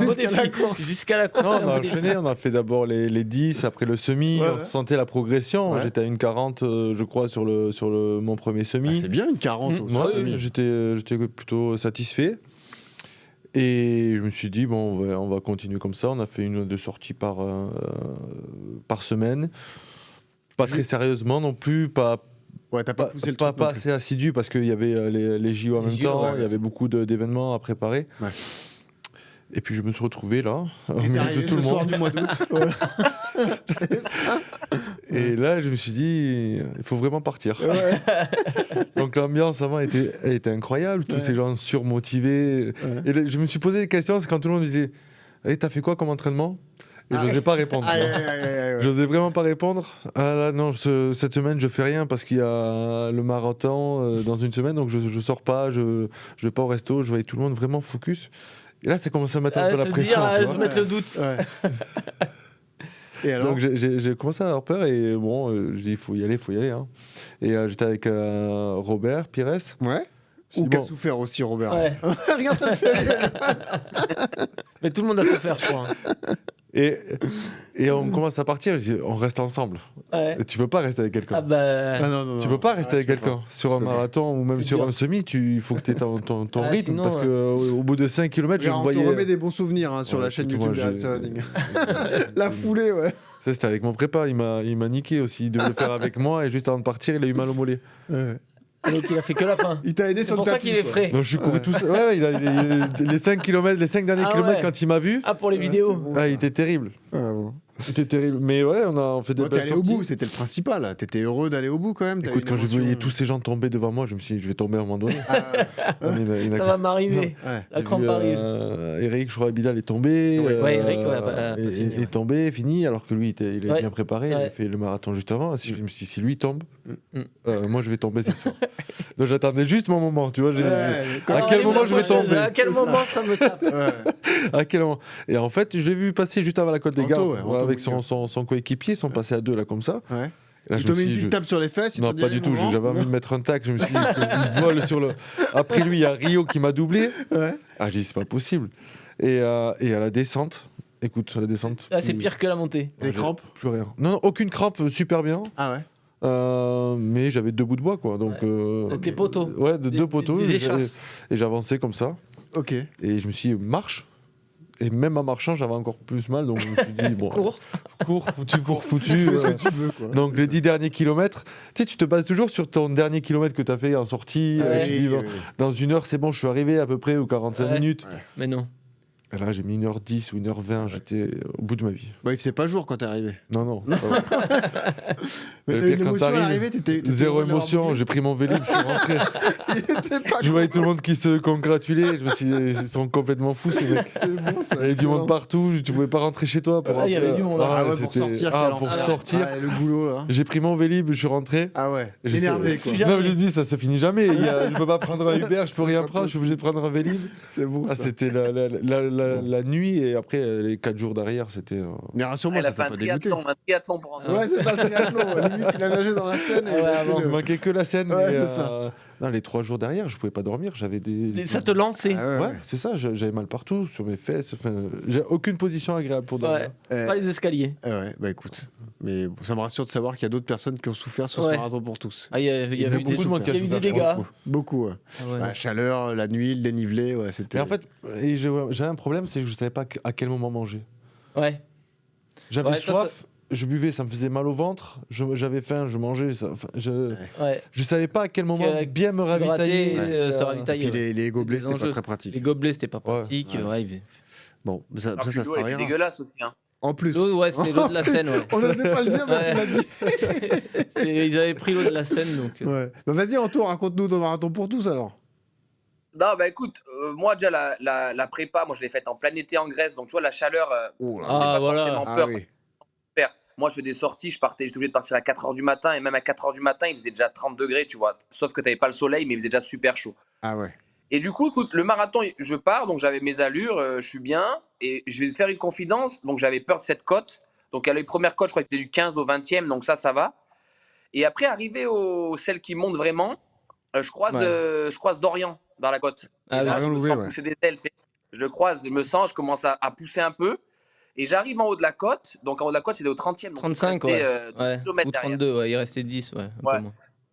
Jusqu'à la course. Non, on a enchaîné. On a fait d'abord les 10, après le semi. On sentait la progression. Ouais. J'étais à une 40, je crois, sur mon premier semi. C'est bien une 40 au semi. J'étais plutôt satisfait. Et je me suis dit, on va continuer comme ça. On a fait 1 ou 2 sorties par semaine. Pas très sérieusement non plus. T'as pas poussé le truc. Pas assez assidu parce qu'il y avait les JO en même temps. Il y avait beaucoup d'événements à préparer. Ouais. Et puis je me suis retrouvé là, au milieu de tout le monde. Soir du mois d'août. Voilà. C'est ça. Et là, je me suis dit, il faut vraiment partir. Ouais. Donc l'ambiance avant elle était incroyable, tous ces gens surmotivés. Ouais. Et là, je me suis posé des questions, c'est quand tout le monde me disait, t'as fait quoi comme entraînement ? Et je n'osais pas répondre. J'osais vraiment pas répondre. Ah là, non, cette semaine, je fais rien parce qu'il y a le marathon dans une semaine, donc je sors pas, je vais pas au resto, je voyais tout le monde vraiment focus. Et là, ça commence à mettre un peu la pression. Je vais mettre le doute. Ouais. Et alors ? Donc j'ai commencé à avoir peur et j'ai dit il faut y aller. Hein. Et j'étais avec Robert Pires. Ouais. Ou qui a souffert aussi, Robert. Ouais. Regarde, ça me fait. Mais tout le monde a souffert, je crois. Et on commence à partir, je dis, on reste ensemble. Ouais. Tu peux pas rester avec quelqu'un. Ah bah... Tu peux pas rester avec quelqu'un. Sur un marathon ou même sur un semi, il faut que tu aies ton rythme. Sinon, parce qu'au bout de 5 km, je voyais... On te remet des bons souvenirs sur la chaîne YouTube de Reds Running. La foulée, ouais. Ça, c'était avec mon prépa. Il m'a niqué aussi. Il devait le faire avec moi et juste avant de partir, il a eu mal au mollet. Ouais. Donc il a fait que la fin. Il t'a aidé sur le tapis. C'est pour ça qu'il est frais. Donc je suis couru tout seul. Ouais, les 5 km, les 5 derniers kilomètres, quand il m'a vu. Ah, pour les vidéos. Bon, il était terrible. Ah, bon. C'était terrible. Mais ouais, on fait des belles t'es allé sorties. au bout, c'était le principal. T'étais heureux d'aller au bout quand même. Écoute, quand je voyais tous ces gens tomber devant moi, je me suis dit, je vais tomber à un moment donné. Ça va m'arriver. La crampe arrive. Eric, je crois, Bilal est tombé. Eric, est tombé, fini, alors que lui, il est bien préparé. Il a fait le marathon juste avant. Je me suis dit, si lui tombe, moi je vais tomber, c'est sûr. Donc j'attendais juste mon moment, tu vois. À quel moment je vais tomber? À quel moment ça me tape? À quel moment? Et en fait, je l'ai vu passer juste avant la Côte des Gardes avec son coéquipier. Ils sont passés à deux là comme ça. Ouais. Il t'a mis une petite tape sur les fesses. Non, pas du tout. J'avais envie de mettre un tac. Je me suis dit, il vole sur le. Après lui, il y a Rio qui m'a doublé. Ouais. Ah, j'ai dit, c'est pas possible. Et à la descente. Écoute, la descente. Ah, c'est pire que la montée. Les crampes? Plus rien. Non, aucune crampe, super bien. Ah ouais. Mais j'avais 2 bouts de bois, quoi. Donc, des poteaux. Ouais, deux poteaux. Des échasses. Et j'avançais comme ça. Ok. Et je me suis dit, marche. Et même en marchant, j'avais encore plus mal. Donc je me suis dit, bon. Cours, foutu. Tu fais ce que tu veux, quoi. Donc les 10 derniers kilomètres. Tu sais, tu te bases toujours sur ton dernier kilomètre que tu as fait en sortie. Dans 1 heure, c'est bon, je suis arrivé à peu près, ou 45 minutes. Ouais. Mais non. Et là, j'ai mis 1h10 ou 1h20, j'étais au bout de ma vie. Bah, il faisait pas jour quand t'es arrivé. Non. Mais t'as eu une émotion à l'arrivée, zéro émotion, j'ai pris mon Vélib, je suis rentré. Je voyais tout le monde qui se congratulait, je me suis dit, ils sont complètement fous ces mecs. C'est bon, ça. Il y avait du monde partout, tu pouvais pas rentrer chez toi. Il y avait du monde. Pour sortir. Pour sortir. Le boulot, là. J'ai pris mon Vélib, je suis rentré. Ah ouais, énervé, quoi. Non, je dis, ça se finit jamais. Je peux pas prendre un Uber, je peux rien prendre, je suis obligé de prendre un Vélib. C'est bon, ça. C'était la nuit. Et après, les 4 jours derrière, c'était. Mais rassure-moi, ça t'a pas dégoûté. Un triathlon pour un. Ouais, c'est ça, le triathlon. Limite, il a nagé dans la Seine. Il manquait que la Seine. Ouais, c'est ça. Non, les 3 jours derrière, je pouvais pas dormir. J'avais Ça te lançait. Ouais, c'est ça. J'avais mal partout, sur mes fesses. Enfin, j'ai aucune position agréable pour dormir. Pas les escaliers. Ouais, bah écoute. Mais ça me rassure de savoir qu'il y a d'autres personnes qui ont souffert sur ce marathon pour tous. Il y a eu beaucoup de monde qui a souffert. des dégâts. Beaucoup. La chaleur, la nuit, le dénivelé. C'était. Et en fait, j'avais un problème, c'est que je savais pas à quel moment manger. Ouais. J'avais soif. Je buvais, ça me faisait mal au ventre. J'avais faim, je mangeais. Je savais pas à quel moment bien me ravitailler. Se ravitailler. Et puis les gobelets, c'était pas très pratique. Les gobelets, c'était pas pratique. Bon, ça sera rien. C'est dégueulasse aussi. En plus. Ouais, c'était l'eau de la Seine. Ouais. On n'osait pas le dire, mais tu l'as dit. Ils avaient pris l'eau de la Seine. Donc... Ouais. Bah, vas-y, Anto, raconte-nous ton marathon pour tous alors. Non, bah écoute, moi déjà la prépa, moi je l'ai faite en plein été en Grèce, donc tu vois la chaleur, pas forcément peur. Oui. Moi je fais des sorties, j'étais obligé de partir à 4h du matin, et même à 4h du matin il faisait déjà 30 degrés, tu vois, sauf que t'avais pas le soleil, mais il faisait déjà super chaud. Ah ouais. Et du coup, écoute, le marathon, je pars, donc j'avais mes allures, je suis bien, et je vais te faire une confidence, donc j'avais peur de cette côte, donc à les premières côtes, je crois que c'était du 15 au 20e, donc ça va. Et après, arrivé aux celles qui montent vraiment, je croise Dorian dans la côte. Ah, là, je me sens pousser des ailes, je le croise, je me sens, je commence à pousser un peu, et j'arrive en haut de la côte, donc en haut de la côte, c'était au 30e. Donc 35, 10 km ou 32, il restait 10,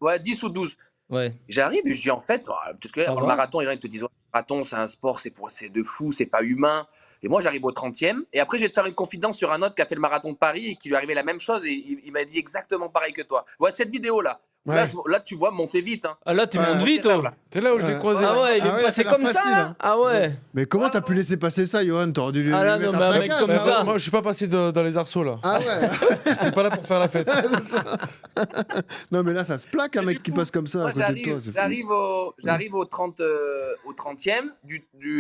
ouais, 10 ou 12. Ouais. J'arrive et je dis en fait, parce que le marathon, les gens ils te disent le marathon c'est un sport, c'est de fou, c'est pas humain. Et moi j'arrive au 30e et après je vais te faire une confidence sur un autre qui a fait le marathon de Paris et qui lui est arrivé la même chose et il m'a dit exactement pareil que toi. Ouais, cette vidéo là. Ouais. Là, tu vois monter vite. Hein. Ah là, tu montes vite. C'est là où je l'ai croisé. Ah ouais, il est passé comme ça. Hein. Ah ouais. Mais comment t'as pu laisser passer ça, Johan? T'aurais dû lui mettre un mec comme ça. Moi, je suis pas passé dans les arceaux là. Ah ouais. J'étais pas là pour faire la fête. Non, mais là, ça se plaque un mec qui passe comme ça à côté de toi. J'arrive au 30e.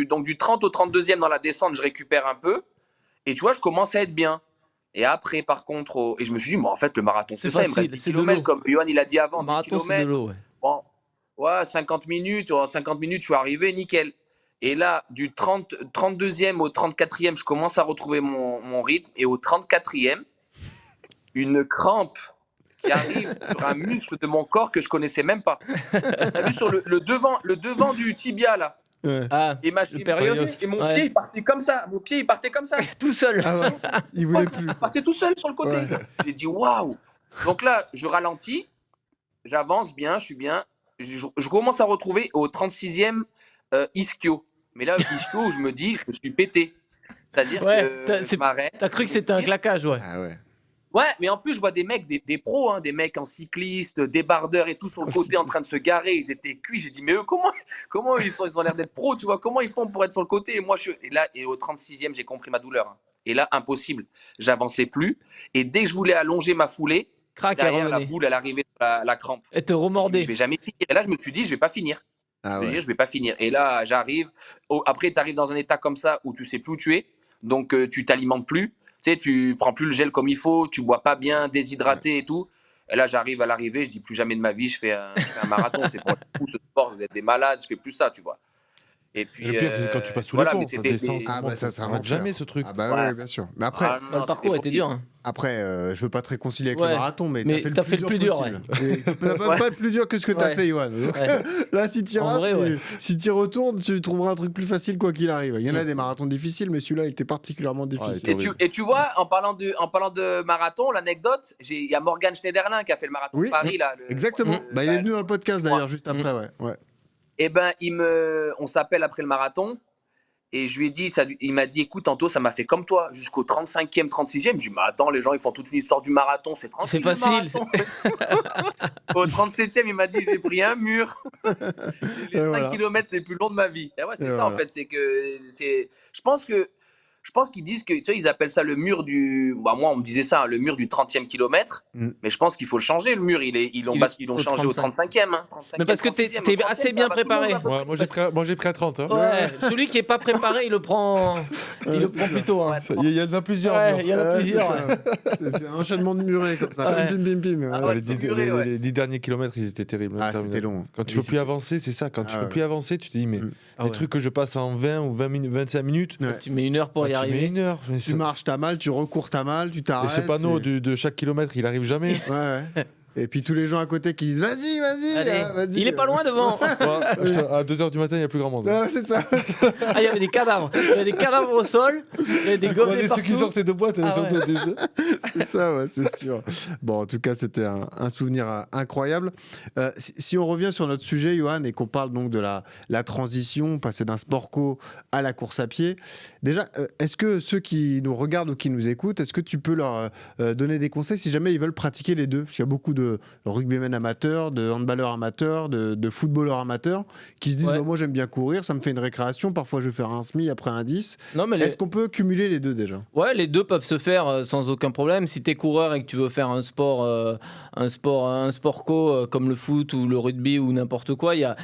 Donc du 30 au 32e dans la descente, je récupère un peu. Et tu vois, je commence à être bien. Et après, par contre, et je me suis dit, en fait, le marathon, c'est ça, il me reste 10 km, comme Johan, il a dit avant. Le marathon, c'est de l'eau, ouais. 50 minutes, je suis arrivé, nickel. Et là, du 32e au 34e, je commence à retrouver mon rythme. Et au 34e, une crampe qui arrive sur un muscle de mon corps que je connaissais même pas. T'as vu sur le devant du tibia, là. Et mon pied, il partait comme ça. Mon pied, il partait comme ça. Tout seul. Il voulait plus. Il partait tout seul sur le côté. J'ai dit, waouh. Donc là, je ralentis, j'avance bien, je suis bien. Je commence à retrouver au 36e ischio. Mais là, ischio, je me dis, je me suis pété. C'est-à-dire que je m'arrête. T'as cru que c'était un claquage, Ouais, mais en plus, je vois des mecs, des pros, hein, des mecs en cycliste, débardeurs et tout sur le côté en train de se garer. Ils étaient cuits. J'ai dit, mais eux, comment ils ont l'air d'être pros, tu vois? Comment ils font pour être sur le côté? Et moi, et au 36e, j'ai compris ma douleur. Hein. Et là, impossible. J'avançais plus. Et dès que je voulais allonger ma foulée, derrière la boule, elle arrivait la crampe. Et te remordait. Je vais jamais finir. Et là, je me suis dit, je vais pas finir. Je vais pas finir. Et là, j'arrive. Après, tu arrives dans un état comme ça où tu sais plus où tu es. Donc, tu t'alimentes plus. Tu sais, tu prends plus le gel comme il faut, tu bois pas bien, déshydraté et tout. Et là, j'arrive à l'arrivée, je dis plus jamais de ma vie, je fais un marathon. C'est pour tout ce sport, vous êtes des malades, je fais plus ça, tu vois. Et puis, le pire, c'est quand tu passes sous les ponts, ça descend, ça s'arrête jamais ce truc. Oui, bien sûr. Mais après, le parcours était dur. Hein. Après, je veux pas te réconcilier avec le marathon, mais t'as fait le plus dur. T'as pas être plus dur que ce que t'as fait, Johan. Là, si tu retournes, tu trouveras un truc plus facile quoi qu'il arrive. Il y en a des marathons difficiles, mais celui-là, il était particulièrement difficile. Et tu vois, en parlant de marathon, l'anecdote, il y a Morgan Schneiderlin qui a fait le marathon de Paris. Là, exactement. Il est venu dans le podcast d'ailleurs, juste après. Eh ben, on s'appelle après le marathon et je lui ai dit, il m'a dit, écoute, Anto, ça m'a fait comme toi, jusqu'au 35e, 36e. Je lui ai dit, mais attends, les gens, ils font toute une histoire du marathon, c'est tranquille. C'est facile. Au 37e, il m'a dit, j'ai pris un mur. Les 5 km les plus longs de ma vie. Et c'est ça, en fait, je pense qu'ils disent que, tu sais, ils appellent ça le mur du. Bah, moi, on me disait ça, le mur du 30e kilomètre. Mais je pense qu'il faut le changer, le mur. Ils l'ont changé au 35e. Hein, 35e. Mais parce que t'es assez bien préparé. Moi, j'ai pris à 30. Hein. Celui qui n'est pas préparé, il le prend plutôt. Hein. Il y en a plusieurs. Il y en a plusieurs. C'est un enchaînement de murets comme ça. Les 10 derniers kilomètres, ils étaient terribles. C'était long. Quand tu peux plus avancer, c'est ça. Quand tu peux plus avancer, tu te dis, mais les trucs que je passe en 20 ou 25 minutes. Tu mets 1 heure pour y arriver. Tu mets 1 heure. Tu marches, t'as mal, tu recours, t'as mal, tu t'arrêtes. Et ce panneau de chaque kilomètre, il arrive jamais. Et puis tous les gens à côté qui disent vas-y. Il est pas loin devant. À 2h du matin, il n'y a plus grand monde. C'est ça. Il y avait des cadavres. Il y avait des cadavres au sol. Il y avait des gobelets partout. Ceux qui sortaient de boîte. C'est ça, c'est sûr. Bon, en tout cas, c'était un souvenir incroyable. Si on revient sur notre sujet, Johan, et qu'on parle donc de la transition, passer d'un sport co à la course à pied, déjà, est-ce que ceux qui nous regardent ou qui nous écoutent, est-ce que tu peux leur donner des conseils si jamais ils veulent pratiquer les deux? Parce qu'il y a beaucoup de rugbymen amateurs, de handballeurs amateurs, de footballeurs amateurs qui se disent moi j'aime bien courir, ça me fait une récréation, parfois je vais faire un semi après un 10. Est-ce qu'on peut cumuler les deux déjà? Ouais, les deux peuvent se faire sans aucun problème. Si tu es coureur et que tu veux faire un sport co comme le foot ou le rugby ou n'importe quoi, il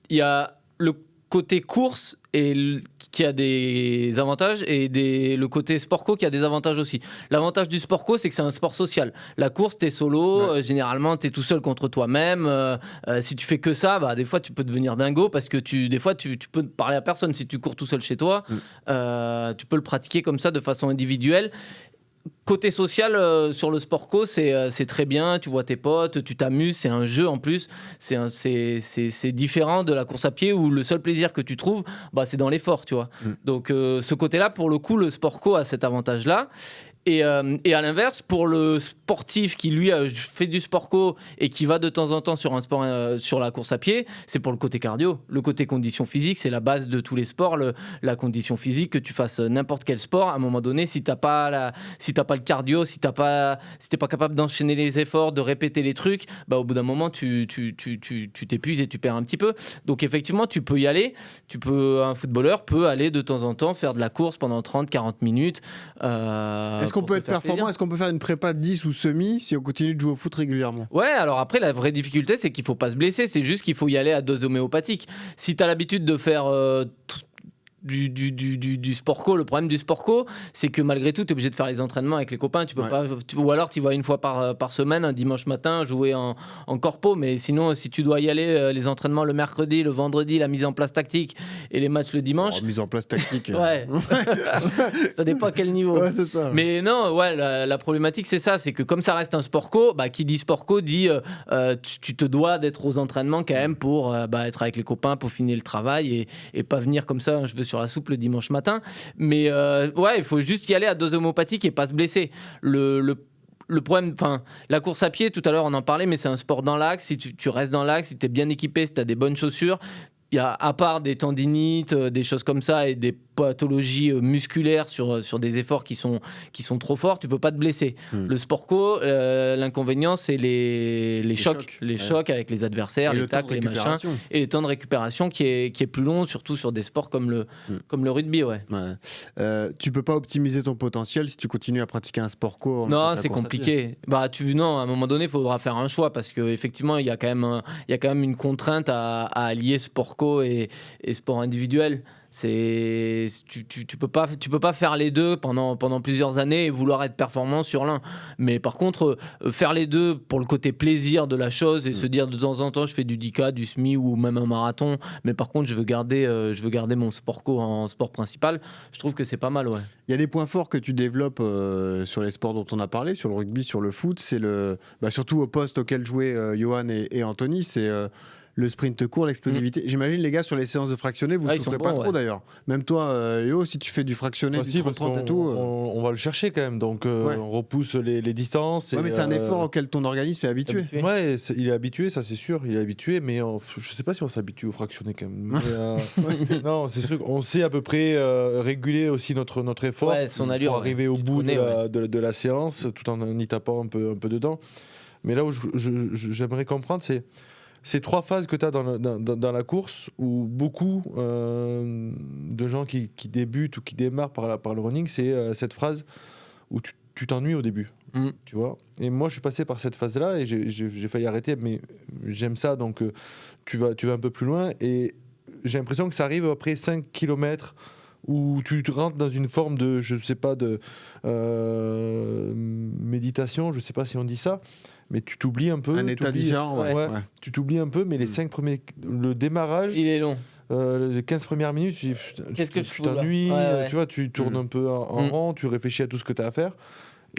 y a le côté course qui a des avantages et le côté sport co qui a des avantages aussi. L'avantage du sport co, c'est que c'est un sport social. La course, t'es solo, généralement t'es tout seul contre toi-même. Si tu fais que ça, des fois tu peux devenir dingo parce que des fois tu peux parler à personne. Si tu cours tout seul chez toi, tu peux le pratiquer comme ça de façon individuelle. Côté social, sur le sport co, c'est très bien, tu vois tes potes, tu t'amuses, c'est un jeu en plus, c'est différent de la course à pied où le seul plaisir que tu trouves, c'est dans l'effort, tu vois. Donc ce côté-là, pour le coup, le sport co a cet avantage-là. Et à l'inverse, pour le sportif qui lui fait du sport co et qui va de temps en temps sur un sport, sur la course à pied, c'est pour le côté cardio. Le côté condition physique, c'est la base de tous les sports. La condition physique, que tu fasses n'importe quel sport, à un moment donné, si t'as pas le cardio, si t'es pas capable d'enchaîner les efforts, de répéter les trucs, au bout d'un moment, tu t'épuises et tu perds un petit peu. Donc effectivement, tu peux y aller. Un footballeur peut aller de temps en temps faire de la course pendant 30-40 minutes. Est-ce qu'on peut être performant? Est-ce qu'on peut faire une prépa de 10 ou semi si on continue de jouer au foot régulièrement? Ouais, alors après, la vraie difficulté, c'est qu'il ne faut pas se blesser. C'est juste qu'il faut y aller à dose homéopathique. Si tu as l'habitude de faire du sport co. Le problème du sport co, c'est que malgré tout, tu es obligé de faire les entraînements avec les copains. Tu peux pas, ou alors tu vas une fois par semaine, un dimanche matin, jouer en corpo. Mais sinon, si tu dois y aller, les entraînements le mercredi, le vendredi, la mise en place tactique et les matchs le dimanche. Mise en place tactique. Ouais. Ça dépend à quel niveau. Ouais, c'est ça. Mais non, la problématique, c'est ça. C'est que comme ça reste un sport co, qui dit sport co dit tu te dois d'être aux entraînements quand même pour être avec les copains, pour finir le travail et pas venir comme ça, je veux sur la soupe le dimanche matin. Mais il faut juste y aller à dose homéopathique et pas se blesser. Le problème, la course à pied, tout à l'heure on en parlait, mais c'est un sport dans l'axe. Si tu restes dans l'axe, si tu es bien équipé, si tu as des bonnes chaussures, il y a, à part des tendinites, des choses comme ça et des pathologies musculaires sur des efforts qui sont trop forts, tu peux pas te blesser. Le sport co, l'inconvénient, c'est les chocs. Les chocs avec les adversaires, les tacles, les machins. Et les temps de récupération qui est plus long, surtout sur des sports comme le rugby. Tu peux pas optimiser ton potentiel si tu continues à pratiquer un sport co. Non, c'est compliqué. À un moment donné, il faudra faire un choix parce qu'effectivement, il y a quand même une contrainte à allier sport co et sport individuel. Tu peux pas faire les deux pendant plusieurs années et vouloir être performant sur l'un. Mais par contre, faire les deux pour le côté plaisir de la chose et se dire de temps en temps, je fais du 10K, du semi ou même un marathon, mais par contre, je veux garder mon sport co en sport principal. Je trouve que c'est pas mal, ouais. Il y a des points forts que tu développes sur les sports dont on a parlé, sur le rugby, sur le foot. C'est surtout au poste auquel jouaient Johan et Anthony, c'est le sprint court, l'explosivité. J'imagine, les gars, sur les séances de fractionné, vous ne souffrez pas trop d'ailleurs. Même toi, Léo, si tu fais du fractionné, du 30-30 et tout. On va le chercher quand même, donc on repousse les distances. Mais c'est un effort auquel ton organisme est habitué. Ouais, il est habitué, ça c'est sûr, il est habitué, mais je ne sais pas si on s'habitue au fractionné quand même. Non, c'est sûr qu'on sait à peu près réguler aussi notre effort son allure, pour arriver au bout de la séance, tout en y tapant un peu dedans. Mais là où j'aimerais comprendre, c'est ces trois phases que tu as dans la course, où beaucoup de gens qui débutent ou qui démarrent par le running, c'est cette phase où tu t'ennuies au début. Tu vois. Et moi, je suis passé par cette phase-là et j'ai failli arrêter, mais j'aime ça, donc tu vas un peu plus loin. Et j'ai l'impression que ça arrive après 5 km où tu rentres dans une forme de, je sais pas, de méditation, je sais pas si on dit ça, mais tu t'oublies un peu. Un état différent, ouais. Tu t'oublies un peu, mais les 5 premiers... Le démarrage... Il est long. Les 15 premières minutes, tu t'ennuies, tu vois, tu tournes un peu en rond, tu réfléchis à tout ce que tu as à faire,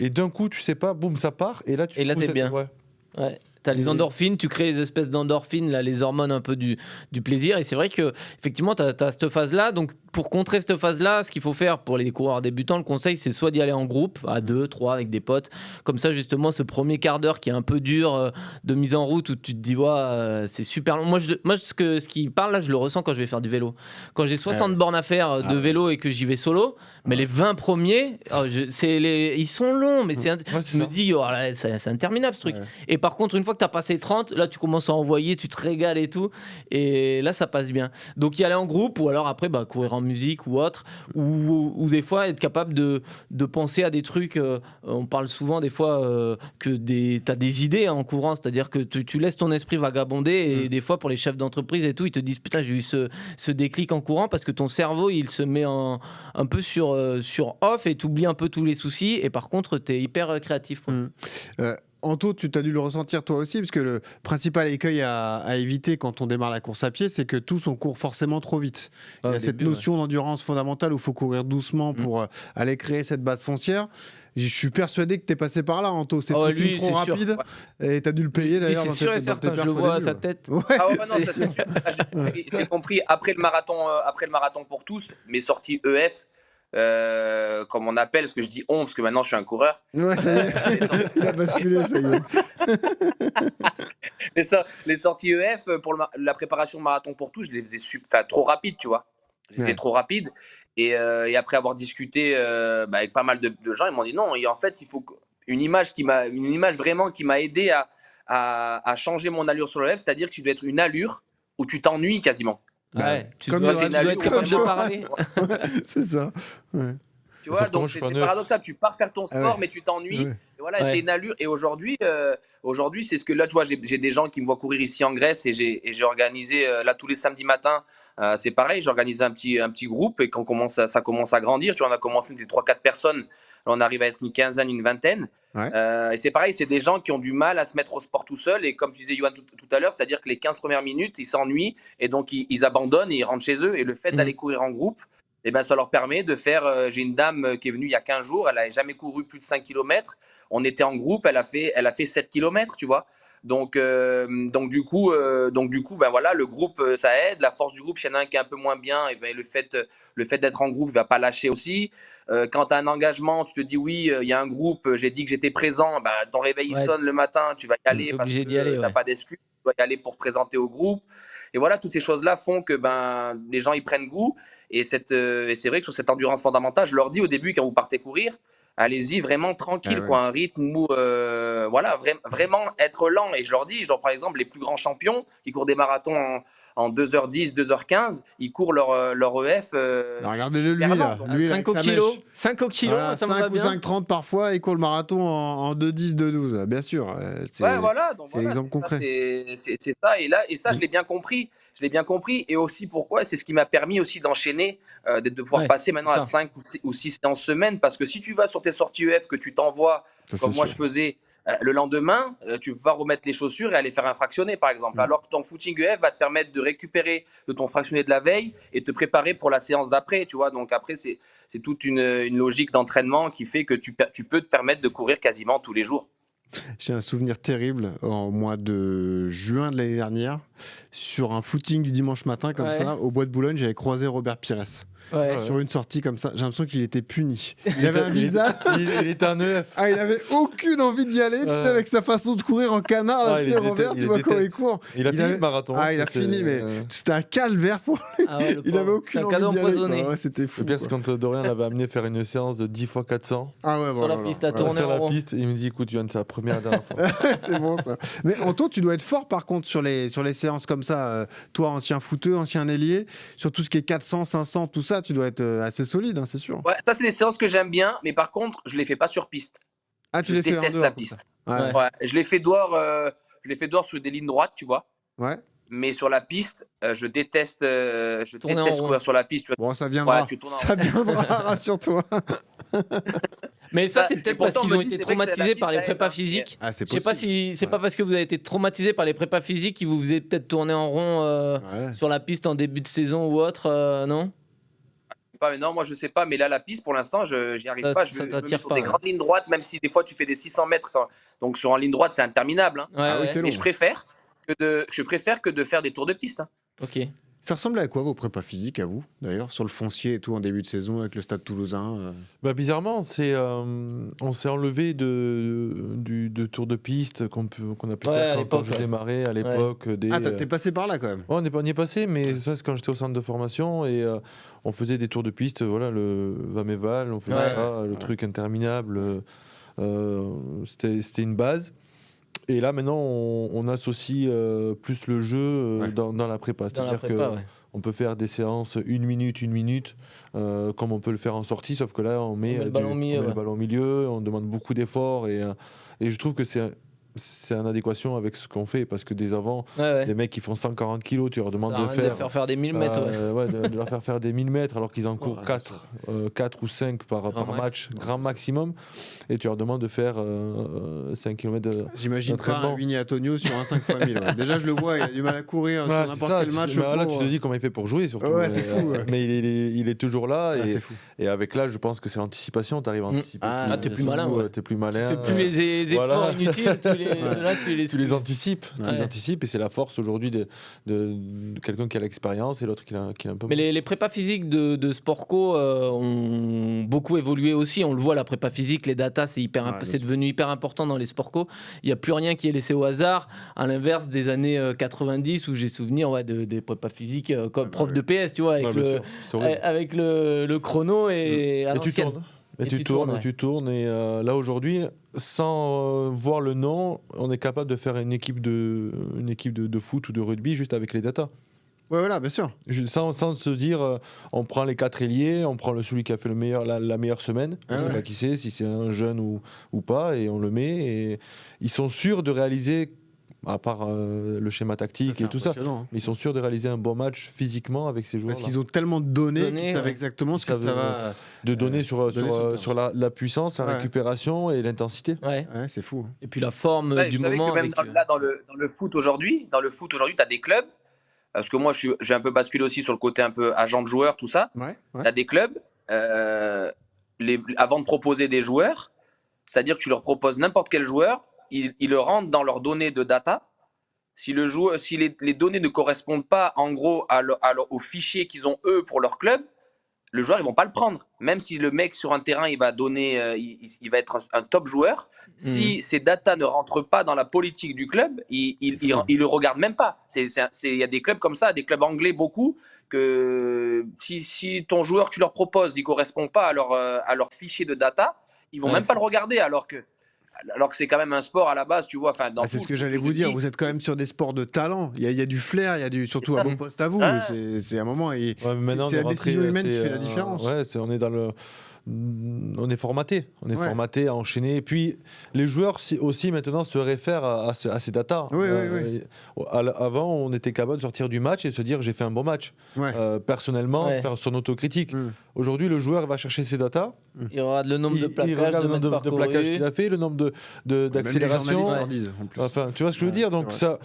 et d'un coup, tu sais pas, boum, ça part, et là, t'es bien. Ouais. T'as les endorphines, tu crées des espèces d'endorphines, là, les hormones un peu du plaisir. Et c'est vrai que effectivement, t'as cette phase-là. Donc, pour contrer cette phase-là, ce qu'il faut faire pour les coureurs débutants, le conseil, c'est soit d'y aller en groupe, à 2, 3, avec des potes. Comme ça, justement, ce premier quart d'heure qui est un peu dur de mise en route, où tu te dis, c'est super long. Moi, ce qui parle là, je le ressens quand je vais faire du vélo. Quand j'ai 60 bornes à faire de vélo et que j'y vais solo, mais les 20 premiers, ils sont longs, mais je me dis, c'est interminable ce truc. Et par contre, une fois que tu as passé 30, là tu commences à envoyer, tu te régales et tout, et là ça passe bien. Donc y aller en groupe, ou alors après courir en musique ou autre, ou des fois être capable de penser à des trucs. On parle souvent des fois que tu as des idées en courant, c'est-à-dire que tu laisses ton esprit vagabonder, et des fois pour les chefs d'entreprise et tout, ils te disent putain, j'ai eu ce déclic en courant, parce que ton cerveau il se met un peu sur off et t'oublies un peu tous les soucis, et par contre t'es hyper créatif. Anto, tu as dû le ressentir toi aussi, parce que le principal écueil à éviter quand on démarre la course à pied, c'est que tous on court forcément trop vite. Il y a cette notion d'endurance fondamentale où il faut courir doucement pour aller créer cette base foncière. Je suis persuadé que tu es passé par là, Anto. C'est footing trop rapide, et tu as dû le payer d'ailleurs. C'est sûr et certain, je le vois à sa tête. Non, ça c'est sûr. J'ai compris, après le marathon pour tous, mes sorties EF, comme on appelle, parce que je dis parce que maintenant je suis un coureur. Ouais, ça y est, il a basculé, ça y est. Les sorties EF pour la préparation marathon pour tous, je les faisais trop rapide, tu vois. J'étais trop rapide. Et après avoir discuté avec pas mal de gens, ils m'ont dit non, et en fait, il faut une image vraiment qui m'a aidé à changer mon allure sur le EF, c'est-à-dire que tu dois être une allure où tu t'ennuies quasiment. Tu dois être capable de parler. C'est ça. Ouais. Tu vois, donc c'est paradoxal. Tu pars faire ton sport, mais tu t'ennuies. Ouais. Et voilà, c'est une allure. Et aujourd'hui, c'est ce que là, tu vois, j'ai des gens qui me voient courir ici en Grèce, et j'ai organisé là tous les samedis matins c'est pareil, j'organise un petit groupe et quand ça commence à grandir, tu vois, on a commencé des 3-4 personnes, là, on arrive à être une quinzaine, une vingtaine. Ouais. Et c'est pareil, c'est des gens qui ont du mal à se mettre au sport tout seuls. Et comme tu disais, Yoann, tout à l'heure, c'est-à-dire que les 15 premières minutes, ils s'ennuient et donc ils abandonnent et ils rentrent chez eux. Et le fait d'aller courir en groupe, eh ben, ça leur permet de faire. J'ai une dame qui est venue il y a 15 jours, elle n'avait jamais couru plus de 5 km. On était en groupe, elle a fait 7 km, tu vois. Donc du coup, ben voilà, le groupe, ça aide. La force du groupe, s'il y en a un qui est un peu moins bien, et ben le fait d'être en groupe, il ne va pas lâcher aussi. Quand tu as un engagement, tu te dis oui, il y a un groupe, j'ai dit que j'étais présent, ben, ton réveil sonne le matin, tu vas y aller parce que tu n'as pas d'excuse, tu dois y aller pour te présenter au groupe. Et voilà, toutes ces choses-là font que ben, les gens y prennent goût. Et c'est vrai que sur cette endurance fondamentale, je leur dis au début, quand vous partez courir, allez-y vraiment tranquille, quoi, un rythme où voilà, vraiment être lent. Et je leur dis, genre par exemple, les plus grands champions qui courent des marathons en 2h10, 2h15, ils courent leur EF. Regardez-le lui, là. Lui, 5 kilos. 5 kilos, voilà, ça 5 ou 5,30 parfois, il court le marathon en 2,10, 2,12. Bien sûr. Ouais, voilà. Donc, c'est l'exemple concret. C'est ça. Et ça, je l'ai bien compris. Je l'ai bien compris. Et aussi pourquoi, c'est ce qui m'a permis aussi d'enchaîner, de pouvoir passer maintenant à 5 ou 6 en semaine. Parce que si tu vas sur tes sorties EF, que tu t'envoies, comme moi je faisais, le lendemain, tu peux pas remettre les chaussures et aller faire un fractionné, par exemple. Alors que ton footing EF va te permettre de récupérer de ton fractionné de la veille et te préparer pour la séance d'après, tu vois. Donc après, c'est toute une logique d'entraînement qui fait que tu peux te permettre de courir quasiment tous les jours. J'ai un souvenir terrible au mois de juin de l'année dernière, sur un footing du dimanche matin, comme ça, au Bois de Boulogne, j'avais croisé Robert Pires. Sur une sortie comme ça, j'ai l'impression qu'il était puni. Il avait un visage. Il était un EF. Ah, il avait aucune envie d'y aller, tu sais, avec sa façon de courir en canard. Là, tu sais, Robert, tu vois comment il court. Il a fini le marathon. Ah, il a fini, mais c'était un calvaire pour lui. Il avait aucune envie d'y aller. Ouais, c'était fou. Le pire, c'est quand Dorian l'avait amené faire une séance de 10 x 400. Ah ouais, sur la piste, à tourner sur en la rond. piste, il me dit, écoute, Yoann, c'est la première dernière fois. C'est bon ça. Mais Anto, tu dois être fort par contre sur les séances comme ça. Toi, ancien footeux, ancien ailier, sur tout ce qui est 400, 500, tout ça, tu dois être assez solide, hein, c'est sûr. Ouais, ça c'est des séances que j'aime bien, mais par contre, je les fais pas sur piste. Ah, tu les fais en dehors. Je déteste la piste. Ouais. Je les fais dehors sur des lignes droites, tu vois. Ouais. Mais sur la piste, je déteste courir sur la piste. Tu vois. Bon, ça viendra. Ça viendra, rassure-toi. Mais ça, c'est peut-être parce qu'ils ont été traumatisés par les prépas physiques. Ah, c'est je sais pas si c'est pas parce que vous avez été traumatisés par les prépas physiques qui vous faisaient peut-être tourner en rond sur la piste en début de saison ou autre, non? Mais non, moi je sais pas, mais là la piste pour l'instant, j'y arrive pas. Je me mets sur des grandes lignes droites, même si des fois tu fais des 600 mètres. Donc sur une ligne droite, c'est interminable. Hein. Oui, c'est long. Mais je préfère que de faire des tours de piste. Hein. Ok. Ça ressemblait à quoi vos prépas physiques à vous, d'ailleurs, sur le foncier et tout en début de saison avec le Stade Toulousain Bizarrement, on s'est enlevé de tour de piste qu'on a pu faire quand je démarrais à l'époque. Ah, t'es passé par là quand même. On y est passé, mais ça c'est quand j'étais au centre de formation et on faisait des tours de piste, voilà, le Vameval, on faisait ça, le truc interminable. C'était une base. Et là, maintenant, on associe plus le jeu dans la prépa. C'est-à-dire qu'on peut faire des séances 1 minute, comme on peut le faire en sortie, sauf que là, on met le ballon au milieu, on demande beaucoup d'efforts. Et je trouve que c'est en adéquation avec ce qu'on fait, parce que dès avant, les mecs qui font 140 kilos, tu leur demandes de faire des 1000 mètres. De leur faire des 1000 mètres alors qu'ils en courent 4 ou 5 par match, grand maximum, et tu leur demandes de faire 5 km de. J'imagine pas un Winnie Antonio sur un 5 x 1000. Déjà, je le vois, il a du mal à courir sur n'importe quel match. Là, tu te dis comment il fait pour jouer, surtout. Ouais, c'est fou. Mais il est toujours là. C'est fou. Et avec là, je pense que c'est l'anticipation. Tu arrives à anticiper. T'es plus malin. T'es plus malin. Tu fais plus les efforts inutiles. Tu les anticipes. Et c'est la force aujourd'hui de quelqu'un qui a l'expérience et l'autre qui a un peu. Mais les prépas physiques de Sportco ont beaucoup évolué aussi. On le voit, la prépa physique, les datas, c'est devenu hyper important dans les Sportco. Il n'y a plus rien qui est laissé au hasard, à l'inverse des années 90 où j'ai souvenir des prépas physiques comme prof de PS, tu vois, avec le chrono et tu tournes. Tu tournes et là aujourd'hui, sans voir le nom, on est capable de faire une équipe de foot ou de rugby juste avec les datas. Ouais, voilà, bien sûr. Sans se dire, on prend les 4 ailiers, on prend celui qui a fait la meilleure semaine, on ne sait pas qui c'est, si c'est un jeune ou pas, et on le met. Et ils sont sûrs de réaliser à part le schéma tactique et tout ça. Mais ils sont sûrs de réaliser un bon match physiquement avec ces joueurs. Parce qu'ils ont tellement donné qu'ils savent exactement ce que ça va. De donner sur la puissance, la récupération et l'intensité. Ouais, c'est fou. Et puis la forme du moment. Même dans le foot aujourd'hui, tu as des clubs. Parce que moi, j'ai un peu basculé aussi sur le côté un peu agent de joueur, tout ça. Tu as des clubs, avant de proposer des joueurs, c'est-à-dire que tu leur proposes n'importe quel joueur, ils le rentrent dans leurs données de data. Si les données ne correspondent pas, en gros, aux fichiers qu'ils ont, eux, pour leur club, le joueur, ils vont pas le prendre. Même si le mec sur un terrain, il va être un top joueur, si ces datas ne rentrent pas dans la politique du club, il le regarde même pas. Il y a des clubs comme ça, des clubs anglais beaucoup, que si ton joueur, tu leur proposes, il correspond pas à leur fichier de data, ils vont même pas le regarder, alors que c'est quand même un sport à la base, tu vois. C'est ce que j'allais vous dire. Vous êtes quand même sur des sports de talent. Il y a du flair, surtout à vos postes à vous. C'est un moment. C'est la décision humaine qui fait la différence. On est formaté. Formaté à enchaîner. Et puis, les joueurs aussi maintenant se réfèrent à ces datas. Avant, on était capable de sortir du match et de se dire j'ai fait un bon match. Personnellement, faire son autocritique. Aujourd'hui, le joueur va chercher ses datas. Il regarde le nombre de plaquages, de plaquages qu'il a fait, le nombre d'accélérations. Enfin, tu vois ce que je veux dire. Donc ça.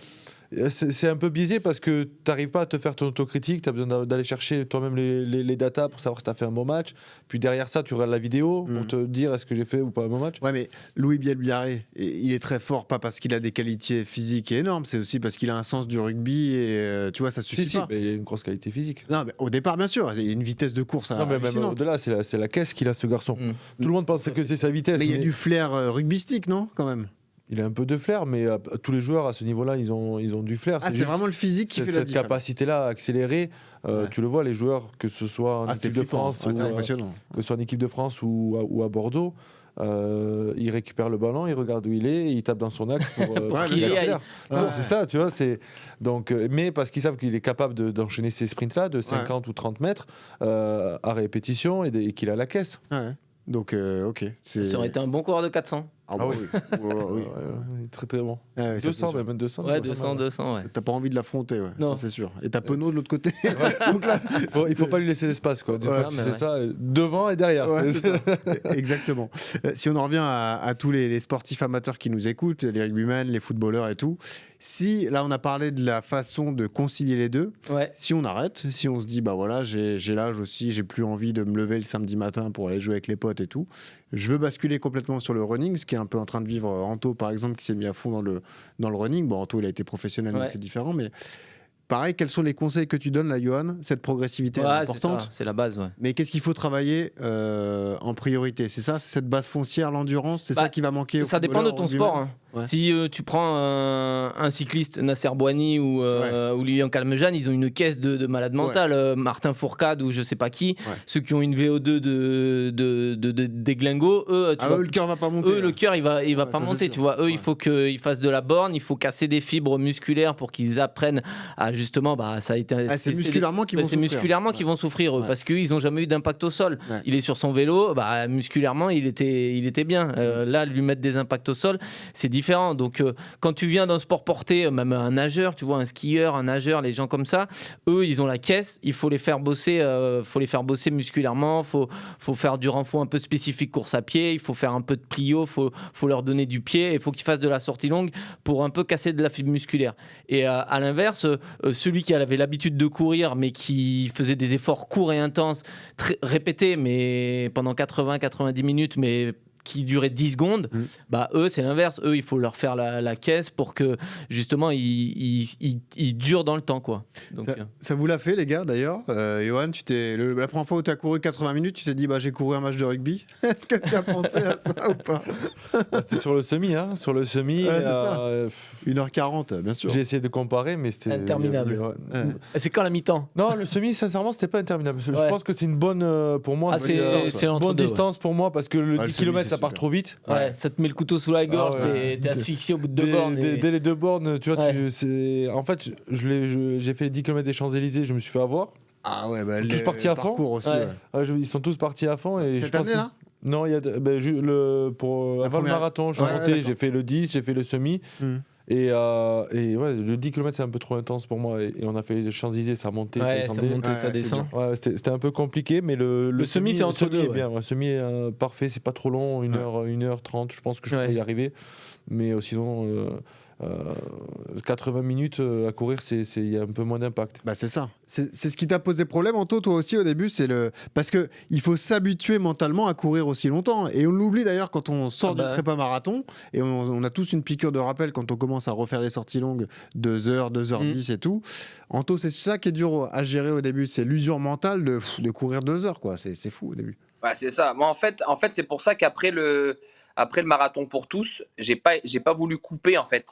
C'est un peu biaisé parce que tu n'arrives pas à te faire ton autocritique, tu as besoin d'aller chercher toi-même les datas pour savoir si tu as fait un bon match. Puis derrière ça, tu regardes la vidéo pour te dire est-ce que j'ai fait ou pas un bon match. Ouais, mais Louis Bielbiarré, il est très fort, pas parce qu'il a des qualités physiques énormes, c'est aussi parce qu'il a un sens du rugby et tu vois, ça suffit pas. Il a une grosse qualité physique. Non, mais au départ, bien sûr, il a une vitesse de course hallucinante. Même au-delà, c'est la caisse qu'il a, ce garçon. Tout le monde pense que c'est sa vitesse. Mais il y a du flair rugbystique, non, quand même. Il a un peu de flair, mais tous les joueurs à ce niveau-là, ils ont du flair. C'est vraiment le physique qui fait la différence. Cette capacité-là à accélérer, tu le vois, les joueurs, que ce soit en équipe de France, ou à Bordeaux, il récupère le ballon, il regarde où il est, et il tape dans son axe pour qu'il accélère. C'est ça, tu vois. Mais parce qu'ils savent qu'il est capable d'enchaîner ces sprints-là de 50 ou 30 mètres à répétition et qu'il a la caisse. Donc, ok. Ça aurait été un bon coureur de 400. Oui. Très très bon. 200, même 200. Ouais, 200. T'as pas envie de l'affronter, non. Ça c'est sûr. Et t'as Penaud de l'autre côté. Donc là, il faut pas lui laisser l'espace, quoi. C'est ça, devant et derrière. Ça. Exactement. Si on en revient à tous les sportifs amateurs qui nous écoutent, les rugbymen, les footballeurs et tout, si là on a parlé de la façon de concilier les deux, si on arrête, si on se dit bah voilà, j'ai l'âge aussi, j'ai plus envie de me lever le samedi matin pour aller jouer avec les potes et tout, je veux basculer complètement sur le running, ce qui est un peu en train de vivre Anto par exemple, qui s'est mis à fond dans le running. Bon, Anto il a été professionnel donc c'est différent, mais pareil, quels sont les conseils que tu donnes là, Johan? Cette progressivité est importante. C'est la base. Mais qu'est-ce qu'il faut travailler en priorité? C'est ça, c'est cette base foncière, l'endurance, c'est ça qui va manquer. Ça dépend de ton sport. Si tu prends un cycliste, Nasser Bouhanni ou Lilian Calmejane, ils ont une caisse de malade mental. Martin Fourcade ou je sais pas qui, ceux qui ont une VO2 des glingos, eux, le cœur va pas monter. Eux, le cœur, il va pas monter. Tu vois, eux, il faut qu'ils fassent de la borne, il faut casser des fibres musculaires pour qu'ils apprennent à justement. Ça a été. C'est musculairement qu'ils vont souffrir. C'est musculairement qu'ils vont souffrir eux, parce qu'ils ont jamais eu d'impact au sol. Il est sur son vélo, musculairement, il était bien. Là, lui mettre des impacts au sol, c'est différent. Donc quand tu viens d'un sport porté, même un nageur, tu vois, un skieur, un nageur, les gens comme ça, eux ils ont la caisse, il faut les faire bosser musculairement, faut faire du renfort un peu spécifique course à pied, il faut faire un peu de plio, faut leur donner du pied, il faut qu'ils fassent de la sortie longue pour un peu casser de la fibre musculaire. Et à l'inverse, celui qui avait l'habitude de courir mais qui faisait des efforts courts et intenses, répétés mais pendant 80-90 minutes mais qui durait 10 secondes, eux c'est l'inverse, eux il faut leur faire la caisse pour que justement ils durent dans le temps, quoi. Donc, ça vous l'a fait les gars d'ailleurs, Johan, la première fois où tu as couru 80 minutes, tu t'es dit j'ai couru un match de rugby. Est-ce que tu as pensé à ça ou pas? C'était sur le semi, c'est ça. 1h40 bien sûr. J'ai essayé de comparer mais c'était interminable. C'est quand la mi-temps? Non, le semi sincèrement c'était pas interminable. Je pense que c'est une bonne pour moi, c'est une bonne distance pour moi parce que le 10 km ça part trop vite. Ça te met le couteau sous la gorge, t'es asphyxié au bout de 2 bornes. Dès les 2 bornes, tu vois, en fait, j'ai fait les 10 km des Champs-Élysées, je me suis fait avoir. Ils sont tous partis à fond. Aussi, ils sont tous partis à fond. Et cette année-là non, il y a avant le marathon, je suis monté, j'ai fait le 10, j'ai fait le semi. Et le 10 km, c'est un peu trop intense pour moi. Et on a fait les Champs-Élysées, ça montait, ça descendait. Ça descend. C'était un peu compliqué, mais le semi, c'est entre deux. Bien. Le semi est parfait, c'est pas trop long, 1h30, je pense que je peux y arriver. Mais sinon, 80 minutes à courir, il y a un peu moins d'impact. C'est ça. C'est ce qui t'a posé problème, Anto, toi aussi au début, parce que il faut s'habituer mentalement à courir aussi longtemps. Et on l'oublie d'ailleurs quand on sort du prépa marathon, et on a tous une piqûre de rappel quand on commence à refaire les sorties longues, 2h, 2h10 et tout. Anto, c'est ça qui est dur à gérer au début, c'est l'usure mentale de courir 2 heures, quoi. C'est fou au début. C'est ça. Moi, en fait, c'est pour ça qu'après le marathon pour tous, j'ai pas voulu couper, en fait.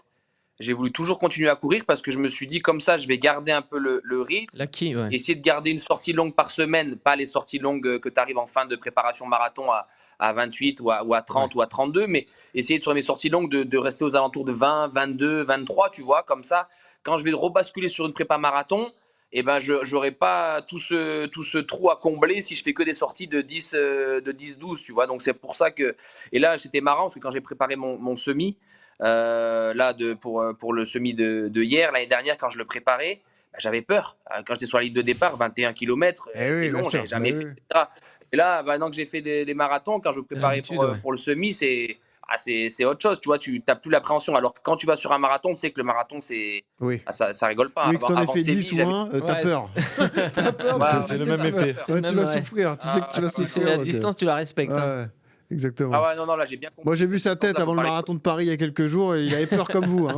J'ai voulu toujours continuer à courir parce que je me suis dit, comme ça, je vais garder un peu le rythme. Essayer de garder une sortie longue par semaine, pas les sorties longues que tu arrives en fin de préparation marathon à 28 ou à 30 ou à 32, mais essayer sur mes sorties longues de rester aux alentours de 20, 22, 23, tu vois, comme ça. Quand je vais rebasculer sur une prépa marathon, je n'aurai pas tout ce trou à combler si je fais que des sorties de 10, 12, tu vois. Donc, c'est pour ça que... Et là, c'était marrant parce que quand j'ai préparé mon semi, pour le semi de hier, l'année dernière, quand je le préparais, j'avais peur. Quand j'étais sur la ligne de départ, 21 km, c'est long, j'avais jamais fait, etc. Et là, maintenant que j'ai fait des marathons, quand je me préparais pour le semi, c'est autre chose. Tu vois, tu n'as plus l'appréhension. Alors que quand tu vas sur un marathon, tu sais que le marathon, ça rigole pas. Oui, que tu en as fait 10 ou 1, tu as peur. C'est le même effet. Tu vas souffrir. Tu sais que tu vas souffrir. C'est la distance, tu la respectes. Exactement. Non, là j'ai bien compris. Moi j'ai vu sa tête avant le marathon de Paris il y a quelques jours et il avait peur comme vous.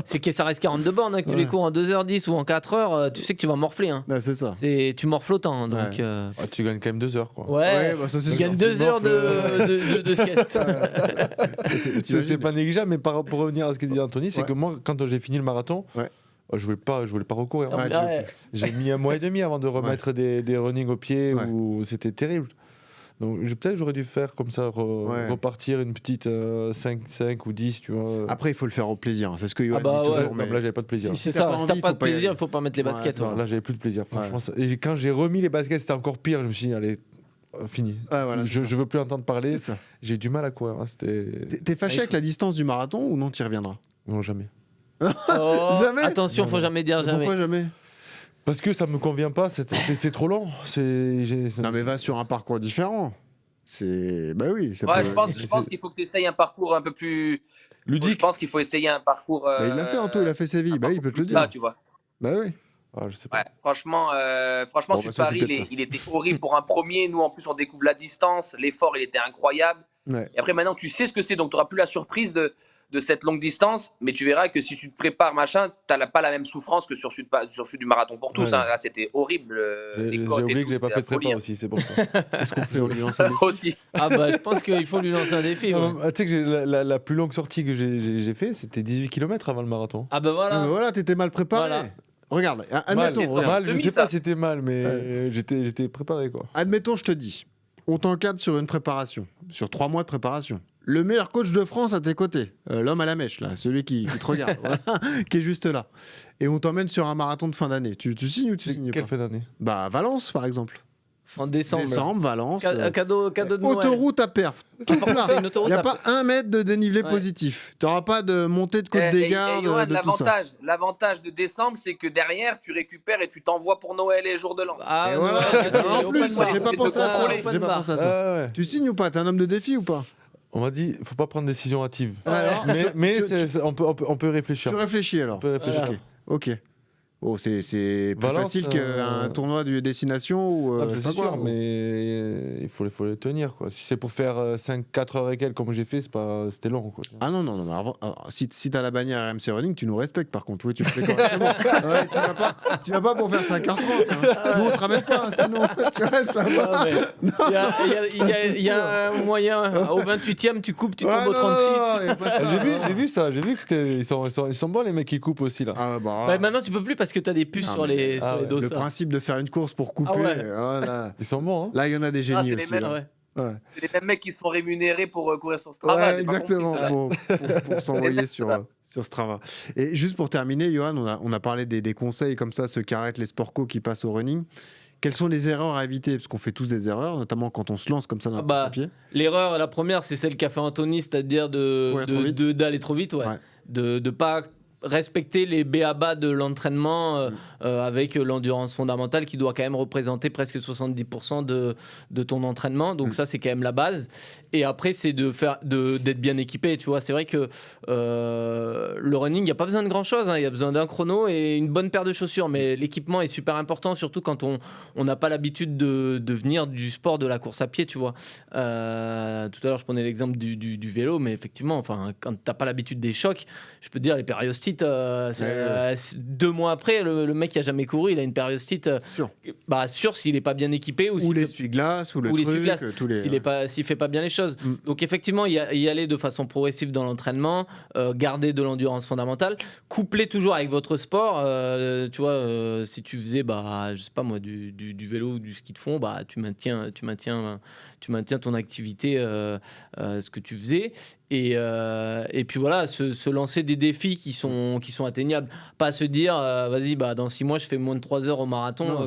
C'est que ça reste 42 bornes, que tu les cours en 2h10 ou en 4h, tu sais que tu vas morfler. C'est ça. Tu morfles autant. Donc, tu gagnes quand même 2 heures. Quoi. Tu gagnes 2 heures de sieste. C'est pas négligeable, mais pour revenir à ce que disait Anthony, c'est que moi, quand j'ai fini le marathon, je voulais pas recourir. J'ai mis 1 mois et demi avant de remettre des running au pied où c'était terrible. Donc peut-être j'aurais dû faire comme ça, repartir une petite 5 ou 10, tu vois. Après, il faut le faire au plaisir. C'est ce que Yoann dit toujours. Mais là, j'avais pas de plaisir. Si t'as pas de plaisir, il faut pas mettre les baskets. Là, j'avais plus de plaisir. Franchement, et quand j'ai remis les baskets, c'était encore pire. Je me suis dit, allez, fini. Je veux plus entendre parler. J'ai du mal à courir. T'es fâché avec la distance du marathon ou non, tu y reviendras? Non, jamais. Jamais. Attention, faut jamais dire jamais. Pourquoi jamais? Parce que ça me convient pas, c'est trop long. Non mais va sur un parcours différent. Je pense qu'il faut que tu essayes un parcours un peu plus ludique. Je pense qu'il faut essayer un parcours. Il l'a fait Anto, il a fait Séville. Il peut te le dire. Là, tu vois. Oui. Je sais pas. Franchement, sur Paris, il était horrible pour un premier. Nous, en plus, on découvre la distance, l'effort, il était incroyable. Et après, maintenant, tu sais ce que c'est, donc tu n'auras plus la surprise de cette longue distance, mais tu verras que si tu te prépares, tu n'as pas la même souffrance que sur celui du marathon pour tous. Là, c'était horrible. J'ai oublié que je n'ai pas fait de prépa aussi, c'est pour ça. Qu'est-ce qu'on fait? On lui lance un défi aussi. Je pense qu'il faut lui lancer un défi. Tu sais que la plus longue sortie que j'ai fait, c'était 18 km avant le marathon. Voilà, t'étais mal préparé. Voilà. Regarde, admettons. Je sais pas si c'était mal, mais j'étais préparé, quoi. Admettons, je te dis, on t'encadre sur une préparation, sur 3 mois de préparation. Le meilleur coach de France à tes côtés, l'homme à la mèche, là, celui qui te regarde, qui est juste là. Et on t'emmène sur un marathon de fin d'année. Tu signes ou tu signes pas? Quelle fin d'année? Valence, par exemple. En décembre. Valence. Cadeau de Noël. Autoroute à perf. Tout plat. Il n'y a pas 1 mètre de dénivelé positif. Tu n'auras pas de montée de côte des gardes. L'avantage de décembre, c'est que derrière, tu récupères et tu t'envoies pour Noël et jour de l'an. En plus, j'ai pas pensé à ça. Tu signes ou pas? T'es un homme de défi ou pas? On m'a dit, faut pas prendre de décision hâtive. Mais on peut réfléchir. Tu réfléchis alors. On peut réfléchir. Ok. C'est plus facile qu'un tournoi de destination ou c'est sûr, mais il faut les tenir, quoi. Si c'est pour faire 4 heures et quelques comme j'ai fait, c'était long, quoi. Ah non, si t'as la bannière RMC Running, tu nous respectes par contre. Oui, tu le fais correctement. Tu vas pas pour faire 5h30. Nous on te ramène pas, sinon tu restes là-bas. Il y a un moyen. Au 28e, tu coupes, tu tombes au 36. J'ai vu ça. J'ai vu que ils sont bons les mecs qui coupent aussi là. Maintenant tu peux plus parce que tu as des puces sur les dos. Le principe de faire une course pour couper. Ils sont bons. Là, il y en a des génies aussi. C'est les mêmes mecs qui se font rémunérer pour courir sur Strava. Exactement, pour s'envoyer sur Strava. Et juste pour terminer, Yoann, on a parlé des conseils comme ça, ceux qui arrêtent les sport co qui passent au running. quelles sont les erreurs à éviter? Parce qu'on fait tous des erreurs, notamment quand on se lance comme ça dans la course à pied. L'erreur, la première, c'est celle qu'a fait Anthony, c'est-à-dire d'aller trop vite, de pas respecter les b.a.-ba de l'entraînement avec l'endurance fondamentale qui doit quand même représenter presque 70% de ton entraînement. Donc ça, c'est quand même la base. Et après, c'est d'être bien équipé. Tu vois, c'est vrai que le running, il n'y a pas besoin de grand-chose. Il y a besoin d'un chrono et une bonne paire de chaussures. Mais l'équipement est super important, surtout quand on n'a pas l'habitude de venir du sport de la course à pied. Tu vois. Tout à l'heure, je prenais l'exemple du vélo, mais effectivement, quand tu n'as pas l'habitude des chocs, je peux te dire, les périostites, 2 mois après, le mec qui a jamais couru, il a une périostite sûr s'il est pas bien équipé ou l'essuie-glace ou l'essuie-glace s'il fait pas bien les choses. Donc effectivement, y aller de façon progressive dans l'entraînement, garder de l'endurance fondamentale, coupler toujours avec votre sport. Tu vois, si tu faisais je sais pas moi du vélo ou du ski de fond, tu maintiens ton activité, ce que tu faisais. Et puis voilà, se lancer des défis qui sont atteignables, pas se dire vas-y dans 6 mois je fais moins de 3 heures au marathon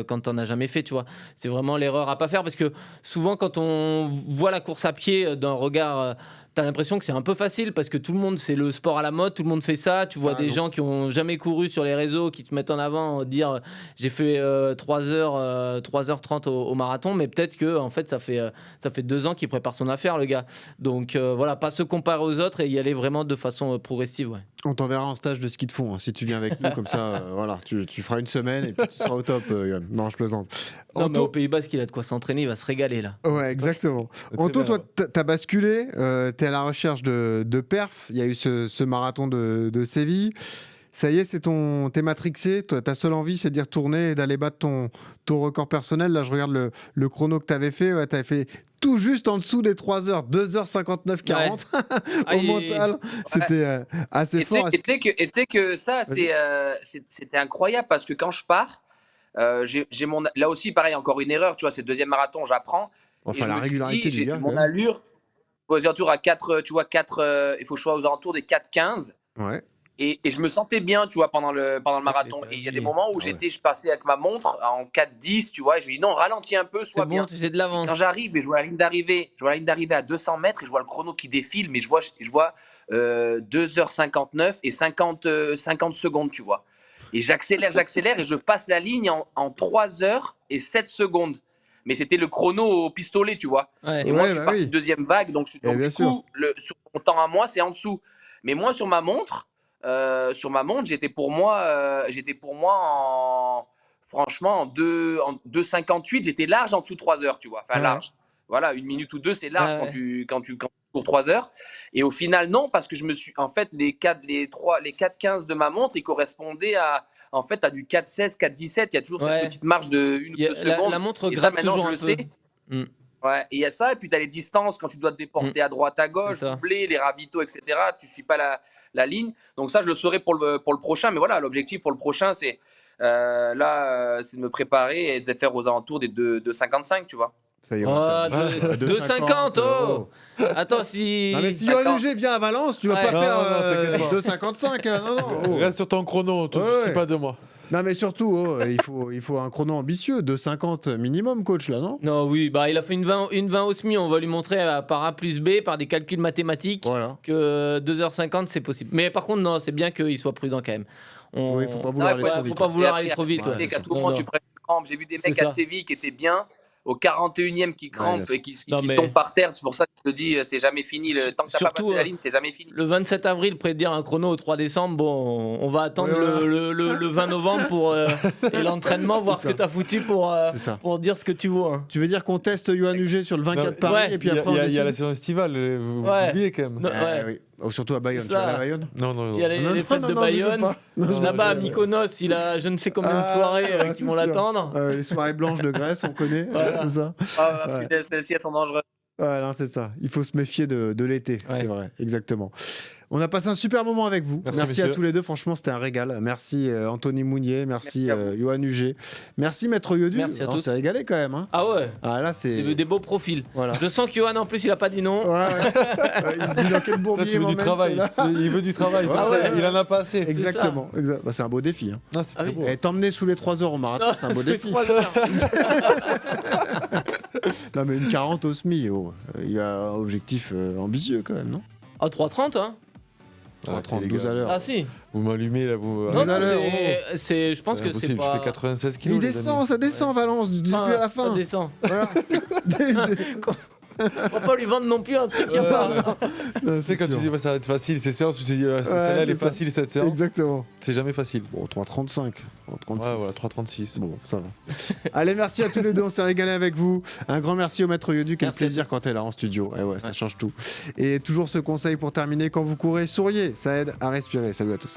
quand t'en as jamais fait, tu vois. C'est vraiment l'erreur à pas faire, parce que souvent quand on voit la course à pied d'un regard, t'as l'impression que c'est un peu facile parce que tout le monde, c'est le sport à la mode, tout le monde fait ça. Tu vois des gens qui ont jamais couru sur les réseaux qui se mettent en avant, dire j'ai fait 3h30 au marathon, mais peut-être que en fait ça fait 2 ans qu'il prépare son affaire, le gars. Donc voilà, pas se comparer aux autres et y aller vraiment de façon progressive. On t'enverra en stage de ski de fond si tu viens avec nous, comme ça voilà, tu feras une semaine et puis tu seras au top. Yann. Non, je plaisante. Non, mais au Pays Basque, il a de quoi s'entraîner, il va se régaler là. Ouais, exactement. Anto, toi t'as basculé, t'es à la recherche de perf. Il y a eu ce marathon de Séville. Ça y est, t'es matrixé. Ta seule envie, c'est d'y retourner et d'aller battre ton record personnel. Là, je regarde le chrono que t'avais fait. Ouais, t'avais fait tout juste en dessous des 3 heures, 2h59-40 au mental. C'était assez fort. Et tu sais que ça, c'était incroyable parce que quand je pars, là aussi, pareil, encore une erreur. Tu vois, c'est le deuxième marathon, j'apprends. Enfin, la régularité du gars. Mon allure, aux alentours à 4, tu vois, 4, il faut que je sois aux alentours des 4,15. Ouais. Et je me sentais bien, tu vois, pendant le marathon. Et il y a des moments où je passais avec ma montre en 4,10, tu vois, et je me dis non, ralentis un peu, sois bien. Tu sais de l'avance. Quand j'arrive et je vois la ligne d'arrivée, à 200 mètres et je vois le chrono qui défile, mais je vois 2h59 et 50 secondes, tu vois. Et j'accélère et je passe la ligne en 3 heures et 7 secondes. Mais c'était le chrono au pistolet, tu vois. Ouais. Et moi, je suis parti deuxième vague, donc du coup, sur mon temps à moi, c'est en dessous. Mais moi, sur ma montre, j'étais pour moi franchement en 2,58, j'étais large en dessous de 3 heures, tu vois. Enfin, large. Voilà, 1 minute ou 2, c'est large quand tu cours 3 heures. Et au final, non, parce que je me suis. En fait, les 4,15 de ma montre, ils correspondaient à du 4,16, 4,17. Il y a toujours cette petite marge de 1 ou 2 secondes. La montre gratte toujours un peu. Sais. Ouais, et il y a ça, et puis tu as les distances quand tu dois te déporter à droite, à gauche, doubler les ravitaux, etc. Tu ne suis pas la ligne. Donc ça, je le saurai pour le prochain. Mais voilà, l'objectif pour le prochain, c'est c'est de me préparer et de faire aux alentours des 2,55, tu vois. Ça y est, 2,50, oh. Attends, si... Non, mais si Yoann Huget vient à Valence, tu vas pas faire 2,55. Non. Reste sur ton chrono, tu ne soucies pas de moi. Non, mais surtout, il faut un chrono ambitieux, 2,50 minimum, coach, là, non? Non, oui, il a fait une 20 au SMI. On va lui montrer par A plus B, par des calculs mathématiques, que 2h50, c'est possible. Mais par contre, non, c'est bien qu'il soit prudent quand même. Il ne faut pas vouloir aller trop vite. À tout moment, tu prends une crampe. J'ai vu des mecs à Séville qui étaient bien. Au 41e qui crampe et qui tombe par terre. C'est pour ça que je te dis, c'est jamais fini. Tant que tu n'as pas passé la ligne, c'est jamais fini. Le 27 avril, prédire un chrono au 3 décembre, bon, on va attendre le 20 novembre et l'entraînement, voir ce que tu as foutu pour dire ce que tu vois. Hein. Tu veux dire qu'on teste Yoann Huget sur le 24 Paris et puis après il y a la saison estivale, vous oubliez quand même. Oui. Surtout à Bayonne. Tu vas à Bayonne? Non. Il y a les fêtes de Bayonne. Là-bas, à Mykonos, il a je ne sais combien de soirées qui vont l'attendre. Les soirées blanches de Grèce, on connaît. C'est ça. Celles-ci, elles sont dangereuses. Non, c'est ça. Il faut se méfier de l'été. C'est vrai, exactement. On a passé un super moment avec vous. Merci à tous les deux. Franchement, c'était un régal. Merci Anthony Mounier. Merci Johan Huget. Merci Maître Yodu. Merci à tous. On s'est régalé quand même. Hein. Ah ouais. Ah, là, c'est des beaux profils. Voilà. Je sens que Johan, en plus, il a pas dit non. Ouais. Il se dit dans quel bourbier il veut du travail. Il veut du travail. Il en a pas assez. Exactement. C'est un beau défi. Hein. Non, c'est très beau. T'emmener sous les 3 heures au marathon, c'est un beau défi. Non, mais une 40 au SMI. Il y a un objectif ambitieux quand même, non? Ah, 3,30, hein. 3,30, 12 à l'heure. Ah si. Vous m'allumez là, vous. Non, je pense que c'est pas. Je fais 96 kilos. Il descend, ça descend, Valence, du début à la fin. Ça descend. Voilà. On va pas lui vendre non plus un truc qui a pas. Tu sais, quand tu dis ça va être facile, ces séances, tu te dis celle-là elle est facile cette séance. Exactement. C'est jamais facile. Bon, 3,35. 3,36. Ouais, voilà, 3,36. Bon, ça va. Allez, merci à tous les deux, on s'est régalé avec vous. Un grand merci au Maître Yodu, quel plaisir quand elle est là en studio. Ça change tout. Et toujours ce conseil pour terminer, quand vous courez, souriez, ça aide à respirer. Salut à tous.